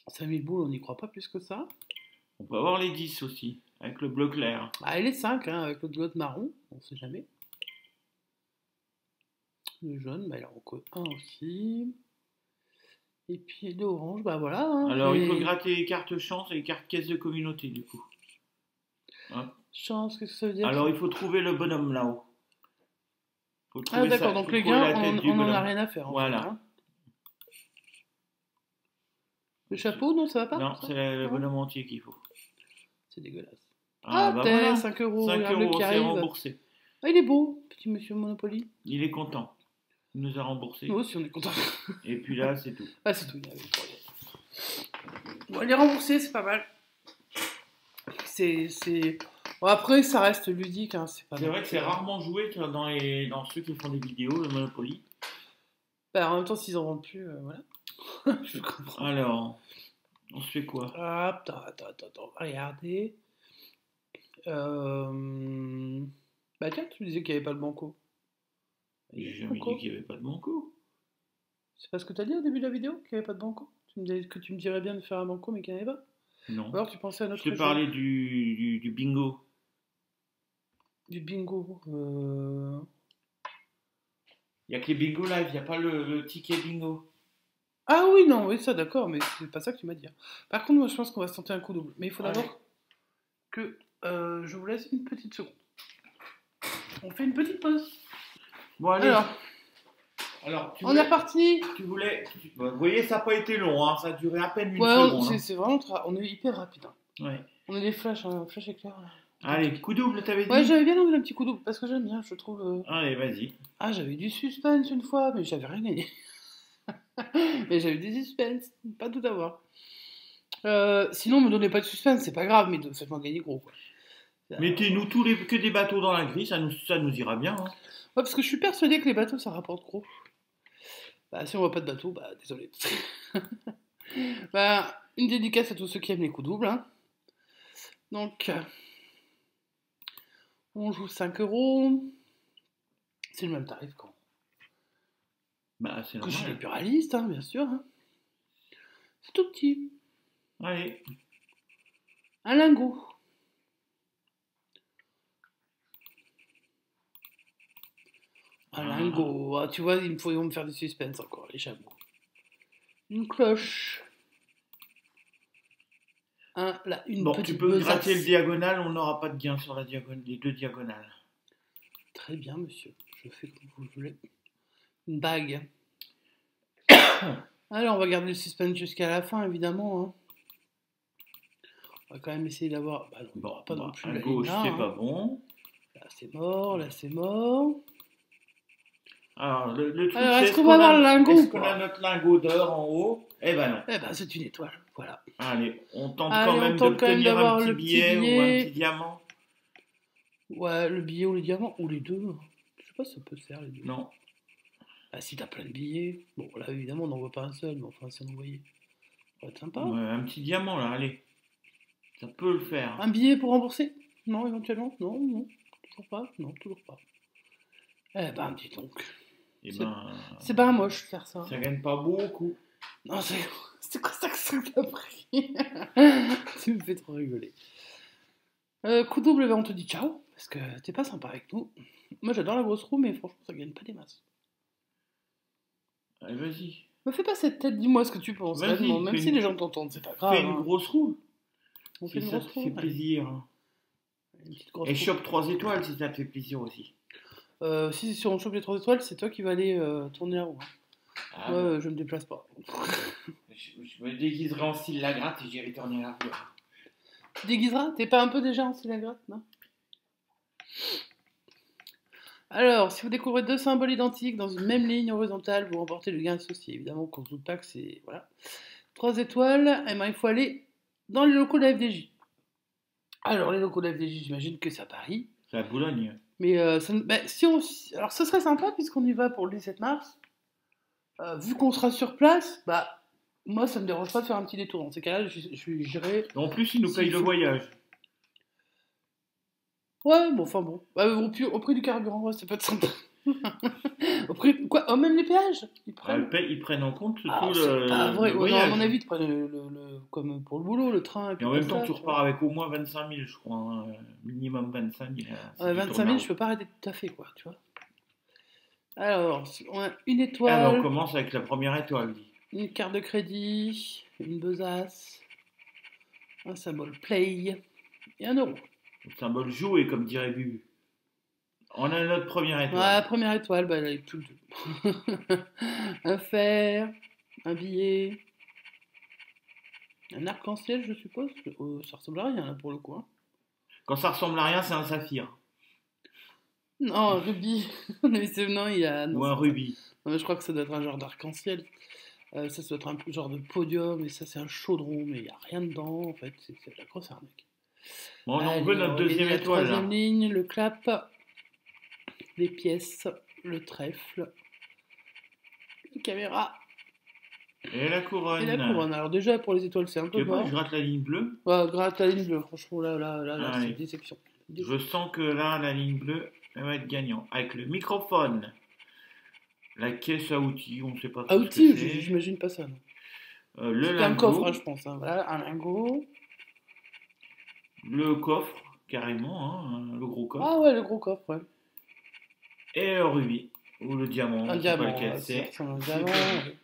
5000 boules, on n'y croit pas plus que ça. On peut avoir les 10 aussi, avec le bleu clair. Ah, et les 5, hein, avec le doigt marron, on sait jamais. Le jaune, bah, il en manque un aussi. Et puis le orange, bah voilà. Hein, Alors, il faut gratter les cartes chance et les cartes caisse de communauté, du coup. Hop. Chance, qu'est-ce que ça veut dire? Alors, il faut trouver le bonhomme là-haut. Faut Ah trouver d'accord, ça, donc faut les trouver gars, la tête du on en a bonhomme. rien à faire en Voilà. fait. Hein. Le chapeau, non, ça va pas? Non, Ça c'est le non bonhomme entier qu'il faut. c'est dégueulasse. Ah, Ah, bah t'es voilà. 5 euros, 5 regarde le euros, qui c'est arrive. remboursé. Ah, il est beau, petit monsieur Monopoly. Il est content. Il nous a remboursé. Nous aussi, on est content. Et puis là, c'est tout. Ah, c'est tout. Bon, il est remboursé, c'est pas mal. C'est... Bon, après, ça reste ludique, hein, c'est pas C'est mal. vrai que c'est rarement joué tu vois, dans ceux qui font des vidéos, le Monopoly. Bah, en même temps, s'ils en vendent plus, voilà. Je comprends. Alors, on se fait quoi? Attends, on va regarder. Bah tiens, tu me disais qu'il n'y avait pas de banco. Il y a J'ai du jamais banco. dit qu'il n'y avait pas de banco. C'est pas ce que t'as dit au début de la vidéo, qu'il n'y avait pas de banco? Tu me disais que tu me dirais bien de faire un banco, mais qu'il n'y en avait pas? Non. Ou alors tu pensais à Je notre te jeu? parlais du bingo. Du bingo. Il n'y a que les bingo live, il n'y a pas le ticket bingo. Ah oui, non, oui, ça d'accord, mais c'est pas ça que tu m'as dit. Hein. Par contre, moi je pense qu'on va se tenter un coup double. Mais il faut Allez. d'abord que je vous laisse une petite seconde. On fait une petite pause. Bon, allez. Alors, tu on voulais- est reparti. Vous voyez, ça n'a pas été long, hein, ça a duré à peine une Ouais, seconde. Hein. c'est vraiment on est hyper rapide. Hein. Ouais. On est des flashs, hein, flash éclair. Allez, coup double, t'avais dit? Ouais, j'avais bien envie d'un petit coup double parce que j'aime bien, je trouve. Allez, vas-y. Ah, j'avais du suspense une fois, mais j'avais rien gagné. Mais j'avais des suspens, pas tout à voir. Sinon, me donnez pas de suspense, c'est pas grave, mais faites-moi gagner gros. Quoi. Mettez-nous que des bateaux dans la grille, ça nous ira bien. Hein. Ouais, parce que je suis persuadé que les bateaux ça rapporte gros. Bah, si on voit pas de bateau, bah désolé. Bah, une dédicace à tous ceux qui aiment les coups doubles. Hein. Donc, on joue 5 euros. C'est le même tarif quand. Bah, c'est Que chez les normal. pluralistes, hein, bien sûr. Hein. C'est tout petit. Allez. Un lingot. Un lingot. Ah, tu vois, ils vont me faire des suspens encore, les chameaux. Une cloche. Une Bon, petite tu peux besace. gratter le diagonal, on n'aura pas de gain sur les deux diagonales. Très bien, monsieur. Je fais comme vous voulez. Une bague. Alors, on va garder le suspense jusqu'à la fin, évidemment. Hein. On va quand même essayer d'avoir... Bah non, il n'y aura pas non plus à la gauche, Lina, c'est hein. pas bon. Là, c'est mort. Là, c'est mort. Alors, le truc, Alors, c'est est-ce qu'on va avoir le lingot est-ce ou qu'on pas? a notre lingot d'or en haut? Eh ben non. Eh ben, c'est une étoile. Voilà. Allez, on tente Allez, quand on même tente quand même d'obtenir d'avoir un petit le petit billet ou billet. un petit diamant. Ouais, le billet ou les diamants, ou les deux. Je sais pas si ça peut se faire, les deux. Non. Ah, si t'as plein de billets. Bon, là, évidemment, on n'en voit pas un seul, mais enfin, c'est envoyé. Ça va être sympa. Ouais, un petit diamant là, allez. Ça peut le faire. Un billet pour rembourser? Non, éventuellement? Non. Toujours pas? Non, toujours pas. Eh ben, dis donc. Eh ben, C'est pas moche de faire ça. ça gagne pas beaucoup. Non, c'est quoi ça que ça t'a pris? Tu me fais trop rigoler. Coup double, on te dit ciao, parce que t'es pas sympa avec nous. Moi, j'adore la grosse roue, mais franchement, ça gagne pas des masses. Allez, vas-y. Me fais pas cette tête, dis-moi ce que tu penses, Vas-y, réellement. Même fais si une- les gens t'entendent, c'est pas grave. Fais une Hein. grosse roue. On Si fait une ça grosse te fait roue. Allez. plaisir. Hein. Une petite grosse Et roue. chope 3 étoiles si ça te fait plaisir aussi. Si on chope les 3 étoiles, c'est toi qui vas aller tourner la roue. Ah, Ouais, je me déplace pas. je me déguiserai en style la gratte et j'irai tourner la roue. Tu déguiseras? T'es pas un peu déjà en style à gratte, non? Alors, si vous découvrez deux symboles identiques dans une même ligne horizontale, vous remportez le gain associé. Évidemment qu'on ne doute pas que c'est... Voilà. 3 étoiles, eh ben, il faut aller dans les locaux de la FDJ. Alors, les locaux de la FDJ, j'imagine que c'est à Paris. C'est à Boulogne. Mais si on... Alors, ce serait sympa, puisqu'on y va pour le 17 mars. Vu qu'on sera sur place, bah, moi, ça me dérange pas de faire un petit détour. Dans ces cas-là, j'irai... En plus, ils nous payent le voyage. Ouais, bon, enfin bon. Au prix du carburant, ouais, ça peut être sympa. Au prix... Quoi? Oh, même les péages? Ils prennent... Ils prennent en compte tout c'est pas vrai. le Ouais, non, à voyage. mon avis, ils prennent comme pour le boulot, le train. Et Et puis en même basta, temps, tu vois. repars avec au moins 25 000, je crois. Hein. Minimum 25 000. Ouais, 25 000, je peux pas arrêter tout à fait, quoi, tu vois. Alors, on a une étoile, Ah, ben, on commence avec la première étoile. une carte de crédit, une besace, un symbole play et 1 euro. Le symbole jouer, comme dirait Bubu. On a notre première Ouais, étoile. la première étoile, bah, elle est tout le deux. Un fer, un billet, un arc-en-ciel, je suppose. Ça ressemble à rien, là, pour le coup. Hein. Quand ça ressemble à rien, c'est un saphir. Non, un rubis. Non, il y a... non, Ou un rubis. non, mais je crois que ça doit être un genre d'arc-en-ciel. Ça doit être un genre de podium, et ça, c'est un chaudron, mais il n'y a rien dedans, en fait. C'est de la grosse arnaque. Bon, on Allez, veut notre on va deuxième gagner la étoile. troisième Là. ligne, le clap, les pièces, le trèfle, la caméra Et la couronne. et la couronne. Alors déjà, pour les étoiles, c'est un Tu peu veux pas que mort. je gratte la ligne bleue? Ouais, gratte la ligne bleue, franchement, là, Allez. c'est déception. Je sens que là, la ligne bleue, elle va être gagnante. Avec le microphone, la caisse à outils, on ne sait pas Ah, trop ce outil, que c'est. j'imagine pas ça. Le C'est un lingot, coffre, hein, je pense. Hein. Voilà, un lingot. le coffre, carrément, hein, le gros coffre. Ah ouais, le gros coffre, ouais. Et le rubis, ou le diamant, Un je sais pas diamant, lequel ouais, c'est. ça ressemble à un diamant. Ouais.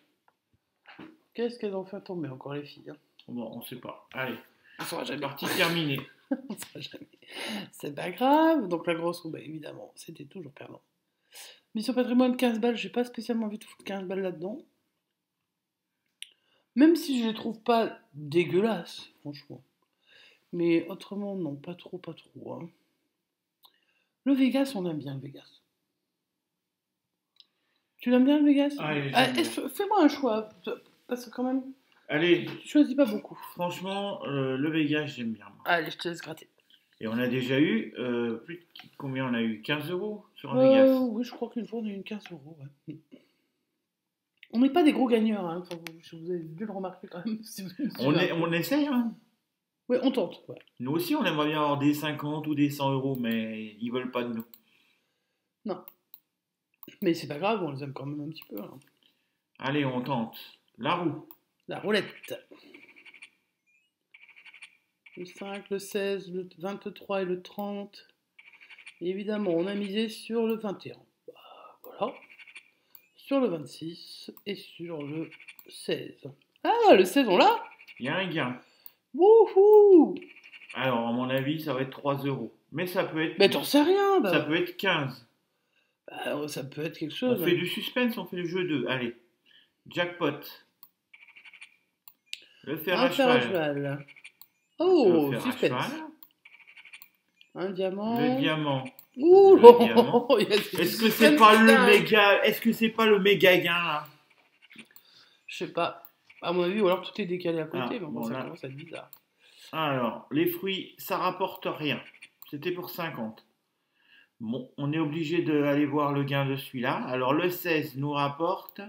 Qu'est-ce qu'elles ont fait tomber encore, les filles hein. Bon, on sait pas. Allez, On saura jamais. partie terminée. On saura jamais. C'est pas grave. Donc la grosse roue, bah, évidemment, c'était toujours perdant. Mission patrimoine, 15 balles. J'ai pas spécialement envie de foutre 15 balles là-dedans. Même si je les trouve pas dégueulasses, franchement. Mais autrement, non, pas trop, pas trop. Hein. Le Vegas, on aime bien le Vegas. Tu l'aimes bien le Vegas? Allez, Ah, j'aime bien. fais-moi un choix. Parce que quand même, Allez, tu choisis pas beaucoup. franchement, le Vegas, j'aime bien. Moi. Allez, je te laisse gratter. Et on a déjà eu, combien on a eu? 15 euros sur un Vegas. Oui, je crois qu'une fois, on a eu 15 euros. Ouais. On n'est pas des gros gagneurs, hein. Enfin, vous avez dû le remarquer quand même. Si vous me suivez un peu. On essaye, hein. Oui, on tente. Ouais. Nous aussi, on aimerait bien avoir des 50 ou des 100 euros, mais ils veulent pas de nous. Non. Mais c'est pas grave, on les aime quand même un petit peu. Hein. Allez, on tente. La roue. La roulette. Le 5, le 16, le 23 et le 30. Et évidemment, on a misé sur le 21. Voilà. Sur le 26 et sur le 16. Ah, le 16, on l'a? Il y a un gain. Wouhou! Alors, à mon avis, ça va être 3 euros. Mais ça peut être, Mais t'en sais rien, ça bah. peut être 15. Bah, ça peut être quelque On chose. fait Hein. du suspense, on fait le jeu 2. Allez. Jackpot. Le fer Un à fer à cheval. cheval. Oh, Le fer à suspense. cheval. Un diamant. Le diamant. Ouh, Le diamant. il y a des Est-ce que c'est suspense pas le dingues. méga, est-ce que c'est pas le méga gain là? Je sais pas. À mon avis, ou alors tout est décalé à côté, Ah, mais bon, bon, ça là. commence à être bizarre. Alors, les fruits, ça rapporte rien. C'était pour 50. Bon, on est obligé d'aller voir le gain de celui-là. Alors, le 16 nous rapporte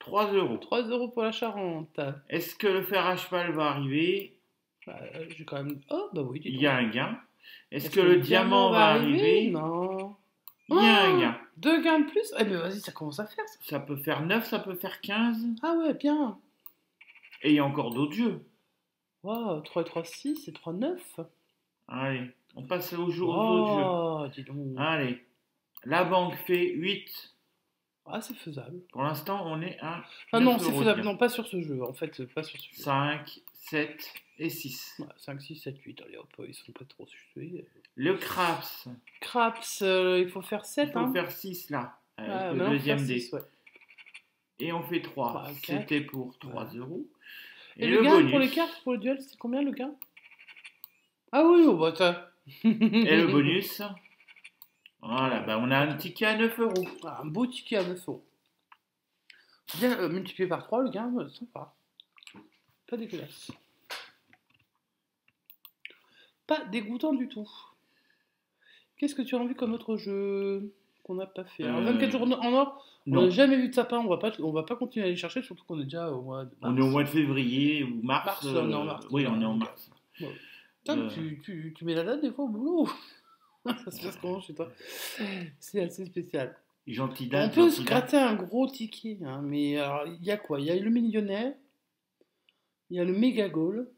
3 euros. 3 euros pour la Charente. Est-ce que le fer à cheval va arriver? Bah, j'ai quand même. Oh, bah oui, dis Il donc. y a un gain. Est-ce que le diamant va arriver? Non. Il y a un Oh, gain. 2 gains de plus? Eh, mais vas-y, ça commence à faire ça. Ça peut faire 9, ça peut faire 15. Ah ouais, bien. Et il y a encore d'autres jeux. Wow, 3 et 3, 6 et 3, 9. Allez, on passe aux autres jeux. Oh, dis donc. Allez, la banque fait 8. Ah, c'est faisable. Pour l'instant, on est à Ah 9 non, c'est euros de faisable. gain. Non, pas sur ce jeu. En fait, pas sur ce jeu. 5, 7 et 6. Ouais, 5, 6, 7, 8. Allez hop, ils sont pas trop sués. Le craps, Craps, il faut faire il 7, faut hein. faire 6 là, avec Ah, le maintenant, faut faire deuxième dé. 6, ouais. Et on fait 3. 3, 4. C'était pour 3 Voilà. euros. Et le gain pour les cartes, pour le duel, c'est combien le gain? Ah oui, oh, bah ça. Et le bonus. Voilà, bah on a un ticket à 9 euros. Ah, un beau ticket à 9 euros. Bien multiplié par 3, le gain, sympa. Pas dégueulasse. Pas dégoûtant du tout. Qu'est-ce que tu as envie comme autre jeu qu'on n'a pas fait? Alors, 24 jours en or, on Non, n'a jamais vu de sapin, on va pas continuer à aller chercher, surtout qu'on est déjà au mois de mars. on est au mois de février ou mars. Mars, on est en mars. Oui, on est en mars. Ouais. Putain, tu mets la date des fois au boulot. Ça se passe comment chez toi? C'est assez spécial. Gentil On date, peut gentil se date. gratter un gros ticket, hein, mais alors, il y a quoi? Il y a le millionnaire, il y a le méga goal,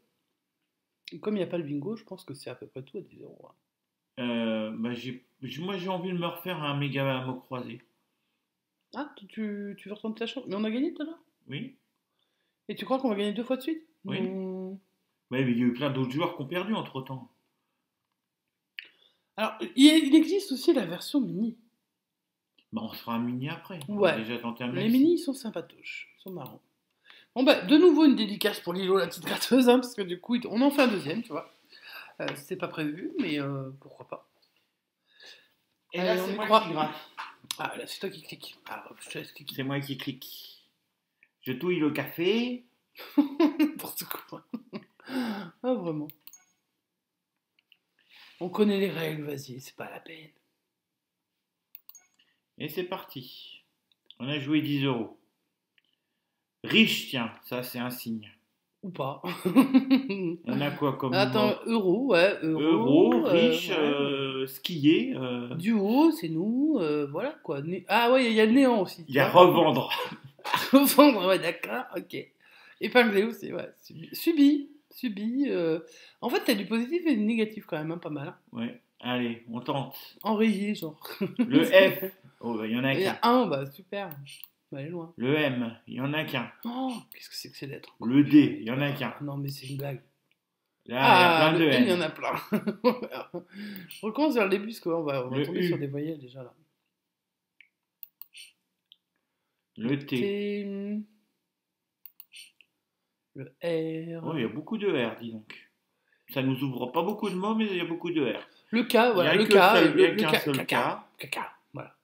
et comme il n'y a pas le bingo, je pense que c'est à peu près tout à 10 euros. Bah, moi j'ai envie de me refaire un méga mot croisé. Ah, tu veux retourner ta chance? Mais on a gagné tout à l'heure? Oui, Et tu crois qu'on va gagner 2 fois de suite? oui. Ouais, mais il y a eu plein d'autres joueurs qui ont perdu entre temps. Alors, il existe aussi la version mini. Bah, on se fera un mini après. On Ouais. va déjà tenter un Les maxi. mini, ils sont sympatoches, ils sont marrants. Bon bah, de nouveau une dédicace pour Lilo, la petite gratteuse, hein, parce que du coup, on en fait un deuxième, tu vois. C'est pas prévu, mais pourquoi pas. Et Allez, là, on c'est y moi croit. qui gratte. Ah, là, c'est toi qui cliques. Ah, je te laisse cliquer. C'est moi qui clique. Je touille le café. N'importe quoi. Ah, vraiment. On connaît les règles, vas-y, c'est pas la peine. Et c'est parti. On a joué 10 euros. Riche, tiens, ça c'est un signe. Ou pas. On a quoi comme Attends, euro, ouais, euro. euro, riche, ouais. skier. Duo, c'est nous, voilà quoi. Ah ouais, il y a le néant aussi. Il y a revendre. Revendre, ouais, d'accord, ok. Épinglé aussi, ouais. Subi. En fait, t'as du positif et du négatif quand même, hein, pas mal. Hein. Ouais, allez, on tente. Enrayé, genre. Le F, oh, bah, il y en a Il y qu'un. a un, bah super. On va aller loin. Le M, il y en a qu'un. Oh, qu'est-ce que c'est que ces lettres? Le D, il y en a qu'un. Ah, non, mais c'est une blague. Là, il y a plein de le N, il y en N. a plein. On recommence vers le début, parce qu'on va Le tomber U. sur des voyelles déjà là. Le T. Le R. Oh, il y a beaucoup de R, dis donc. Ça nous ouvre pas beaucoup de mots, mais il y a beaucoup de R. Le K, voilà, Il y a le que K. seul- il y a Le qu'un K, seul caca. K. Caca, voilà.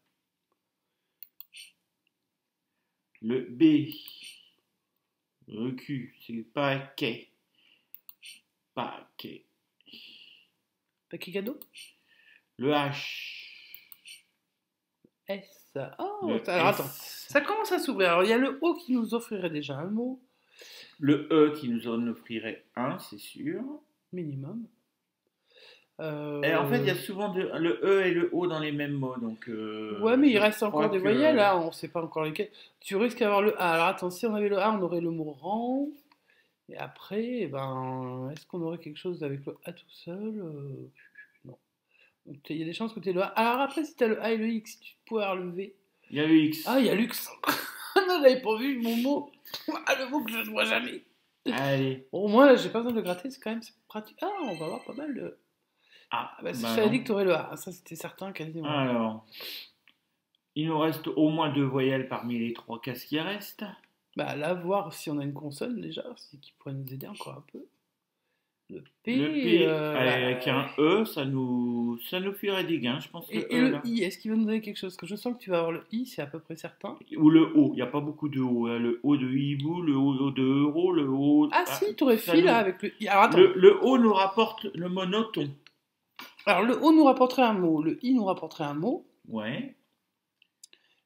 Le B. Le Q, c'est paquet. Paquet. Paquet cadeau. Le H. S. Oh, Le alors attends. S. Ça commence à s'ouvrir. Alors il y a le O qui nous offrirait déjà un mot. Le E qui nous en offrirait un, c'est sûr. Minimum. Et en fait, il y a souvent le E et le O dans les mêmes mots. Donc, ouais, mais il je reste encore crois des que- voyelles là, on sait pas encore lesquelles. Tu risques d'avoir le A. Alors attends, si on avait le A, on aurait le mot rang. Et après, eh ben, est-ce qu'on aurait quelque chose avec le A tout seul? Non. Donc il y a des chances que tu aies le A. Alors après, si tu as le A et le X, tu peux avoir le V. Il y a le X. Ah, il y a Lux. Non, j'avais pas vu mon mot. Ah, le mot que je ne vois jamais. Allez. Au moins, là, j'ai pas besoin de le gratter, c'est quand même pratique. Ah, on va avoir pas mal de. Ah, Bah, si bah je t'avais non. dit que tu aurais le A, ça c'était certain quasiment. Alors, il nous reste au moins 2 voyelles parmi les 3. Qu'est-ce qui reste? Bah là, voir si on a une consonne déjà, qui pourrait nous aider encore un peu. Le P. Le P, Bah, avec un E, ça nous ferait des gains, je pense. et E, le là. I, est-ce qu'il va nous donner quelque chose? Parce que je sens que tu vas avoir le I, c'est à peu près certain. Ou le O, il n'y a pas beaucoup de O. Hein. Le O de hibou, le O de euro, le O. Ah si, tu aurais ça fait nous- là avec le I. Alors attends. Le O nous rapporte le monoton. Alors le O nous rapporterait un mot, le I nous rapporterait un mot, Ouais,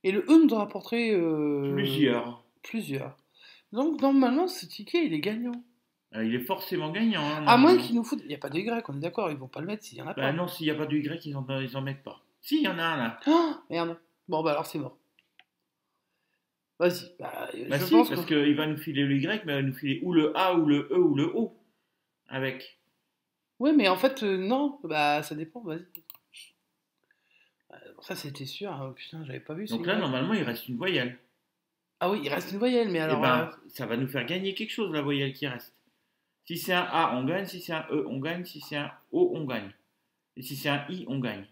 et le E nous rapporterait. Plusieurs. Donc normalement, ce ticket, il est gagnant. Il est forcément gagnant. Hein, À moins normalement. qu'ils nous foutent. Il n'y a pas de Y, on est d'accord, ils vont pas le mettre s'il y en a Bah pas. non, s'il n'y a pas de Y, ils en mettent pas. Si, il y en a un là. Ah, merde. Bon, bah alors c'est mort. Vas-y. Bah, Bah je si, pense parce que... qu'il va nous filer le Y, mais il va nous filer ou le A, ou le E, ou le O. Avec. Oui, mais en fait, non. Bah, ça dépend, vas-y. Ça, c'était sûr. Ah, putain, j'avais pas vu Donc là, celui-là. normalement, il reste une voyelle. Ah oui, il reste une voyelle, mais Eh alors. ben, ça va nous faire gagner quelque chose, la voyelle qui reste. Si c'est un A, on gagne. Si c'est un E, on gagne. Si c'est un O, on gagne. Et si c'est un I, on gagne.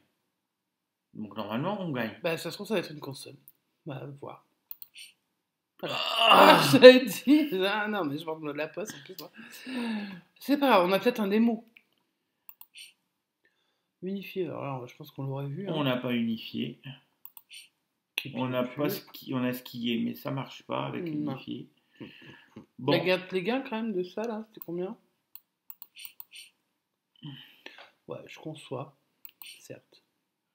Donc normalement, on gagne. Bah, ça se trouve, ça va être une consonne. Bah, voir. Voilà. Ah, Ah, je l'avais dit. Ah non, mais je manque de la poste en plus. Moi. C'est pas grave, on a peut-être un démo. Unifié, alors là, je pense qu'on l'aurait vu. on Hein. n'a pas unifié. Et puis, On n'a pas on a skié, mais ça marche pas avec non. unifié. Bon, Les gains, quand même, de ça, là, c'était combien? Ouais, je conçois, certes.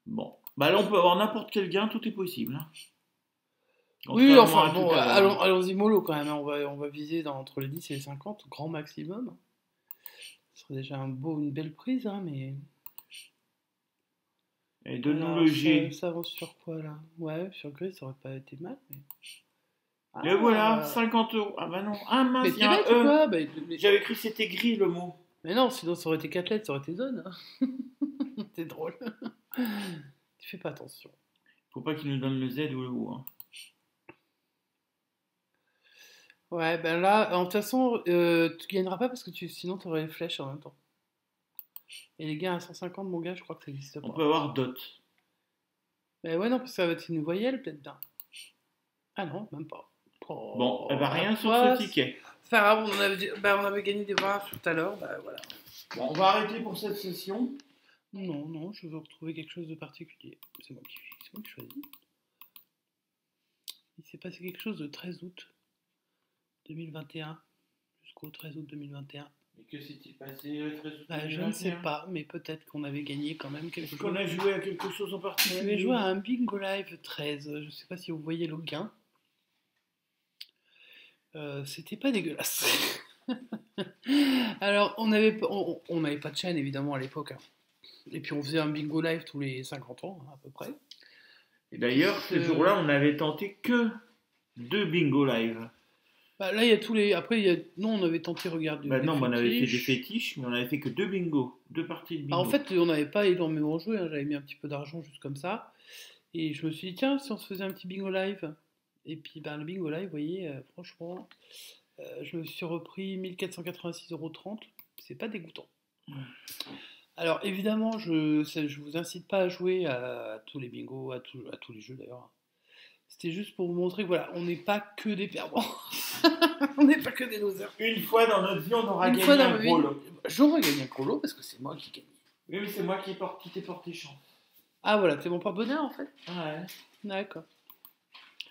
bon. Bah là, on peut avoir n'importe quel gain, tout est possible. Hein. Oui, Contrairement enfin, à tout bon, à l'heure. allons-y mollo quand même. Hein. On va viser entre les 10 et les 50, grand maximum. Ce serait déjà une belle prise, hein, mais. Et donne-nous Alors, le G. ça avance sur quoi là? Ouais, sur gris, ça aurait pas été mal. Mais... Et voilà, Ah! 50 euros. Ah bah non, ah mince, Mais il y t'es a un bête ou E. quoi? J'avais cru que c'était gris le mot. Mais non, sinon ça aurait été 4 lettres, ça aurait été zone. Hein. C'est drôle. Tu fais pas attention. Faut pas qu'il nous donne le Z ou le O. Hein. Ouais, ben là, de toute façon, tu gagneras pas parce que sinon tu aurais les flèches en même temps. Et les gars à 150, mon gars, je crois que ça existe On pas. peut avoir dot. Mais ouais, non, parce que ça va être une voyelle, peut-être bien. Ah non, même pas. Bon, eh ben La rien sur ce poisse. ticket. C'est pas grave, on avait gagné des bras tout à l'heure, bah voilà. Bon, on va arrêter pour cette session. Non, non, je veux retrouver quelque chose de particulier. C'est moi qui choisis. Il s'est passé quelque chose le 13 août 2021 jusqu'au 13 août 2021. Et que s'est-il passé le 13 août Bah, je ne sais pas, mais peut-être qu'on avait gagné quand même quelque Est-ce chose. qu'on a joué à quelque chose en On particulier? avait joué à un Bingo Live 13. Je ne sais pas si vous voyez le gain. C'était pas dégueulasse. Alors, on n'avait pas de chaîne évidemment à l'époque. Hein. Et puis on faisait un bingo live tous les 50 ans, à peu près. Et d'ailleurs, ce jour-là, on n'avait tenté que 2 bingo live. Bah, là, il y a tous les. Après, non, on avait tenté, regarde. Bah non, on avait fait des fétiches, mais on avait fait que 2 bingo. 2 parties de bingo. En fait, on n'avait pas énormément joué. Hein. J'avais mis un petit peu d'argent juste comme ça. Et je me suis dit, tiens, si on se faisait un petit bingo live. Et puis, le bingo live, vous voyez, franchement, je me suis repris 1486,30 €. C'est pas dégoûtant. Alors évidemment, je vous incite pas à jouer à tous les bingos, à tous les jeux d'ailleurs. C'était juste pour vous montrer que voilà, on n'est pas que des perdants. On n'est pas que des losers. Une fois dans notre vie, on aura Une gagné fois dans un ma vie, gros lot. j'aurais gagné un gros lot parce que c'est moi qui gagne. Oui, mais c'est moi qui t'ai porté chance. Ah voilà, c'est mon porte-bonheur en fait. Ouais. D'accord.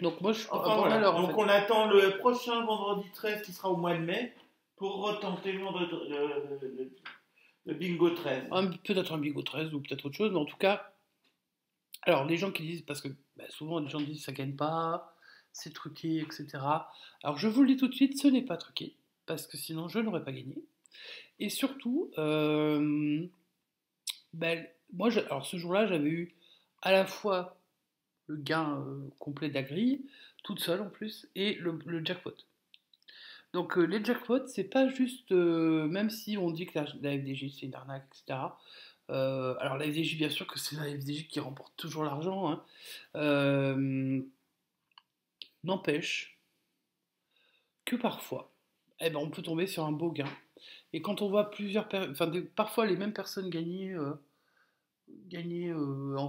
Donc moi je suis Enfin, pas voilà. malheur en Donc fait. on attend le prochain vendredi 13 qui sera au mois de mai pour retenter le bingo 13. Peut-être un bingo 13 ou peut-être autre chose, mais en tout cas, alors les gens qui disent, parce que souvent les gens disent ça gagne pas, c'est truqué, etc. Alors je vous le dis tout de suite, ce n'est pas truqué, parce que sinon je n'aurais pas gagné. Et surtout, moi, alors ce jour-là, j'avais eu à la fois le gain complet de la grille, toute seule en plus, et le jackpot. Donc les jackpots, c'est pas juste, même si on dit que la FDJ c'est une arnaque, etc. Alors la FDJ, bien sûr que c'est la FDJ qui remporte toujours l'argent, hein. N'empêche que parfois, on peut tomber sur un beau gain. Et quand on voit parfois les mêmes personnes gagner, on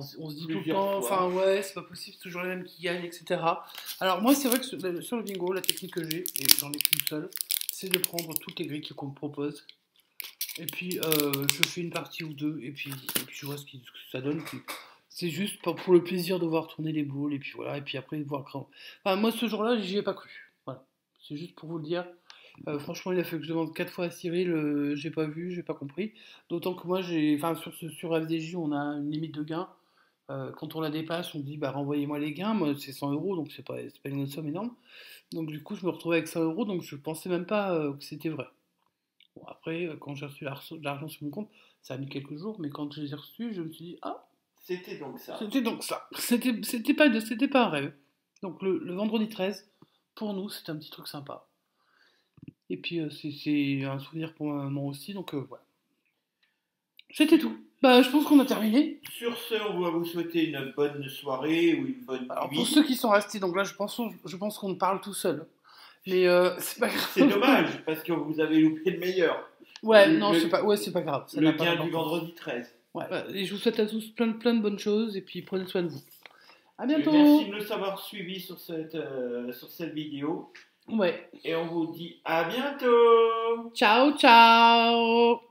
se dit tout le Plusieurs temps, fois. enfin ouais, c'est pas possible, c'est toujours les mêmes qui gagnent, etc. Alors moi, c'est vrai que sur le bingo, la technique que j'ai, et j'en ai qu'une seule, c'est de prendre toutes les grilles qu'on me propose. Et puis je fais une partie ou deux, et puis je vois ce que ça donne. Puis c'est juste pour le plaisir de voir tourner les boules, et puis voilà, et puis après voir grand. Enfin, moi ce jour-là, j'y ai pas cru. Voilà. C'est juste pour vous le dire. Franchement, il a fait que je demande 4 fois à Cyril, j'ai pas vu, j'ai pas compris. D'autant que moi, sur FDJ, on a une limite de gain. Quand on la dépasse, on dit bah renvoyez-moi les gains. Moi, c'est 100 €, donc c'est pas une somme énorme. Donc du coup, je me retrouvais avec 100 €, donc je pensais même pas que c'était vrai. Bon, après, quand j'ai reçu l'argent sur mon compte, ça a mis quelques jours, mais quand je les ai reçus, je me suis dit ah, C'était donc ça. c'était donc ça. C'était pas un rêve. Donc le vendredi 13, pour nous, c'était un petit truc sympa. Et puis c'est un souvenir pour moi aussi, donc voilà. C'était tout. Bah, je pense qu'on a terminé. Sur ce, on va vous souhaiter une bonne soirée ou une bonne Alors, pour nuit. ceux qui sont restés, donc là, je pense qu'on parle tout seul. Mais c'est pas grave. C'est dommage, parce que vous avez loupé le meilleur. Ouais, Le- non, le- c'est pas grave. Ça Le n'a pas gain du d'importance. vendredi 13. Ouais, et je vous souhaite à tous plein de bonnes choses et puis prenez soin de vous. À bientôt. Merci de nous avoir suivis sur cette vidéo. Ouais. Et on vous dit à bientôt. Ciao, ciao.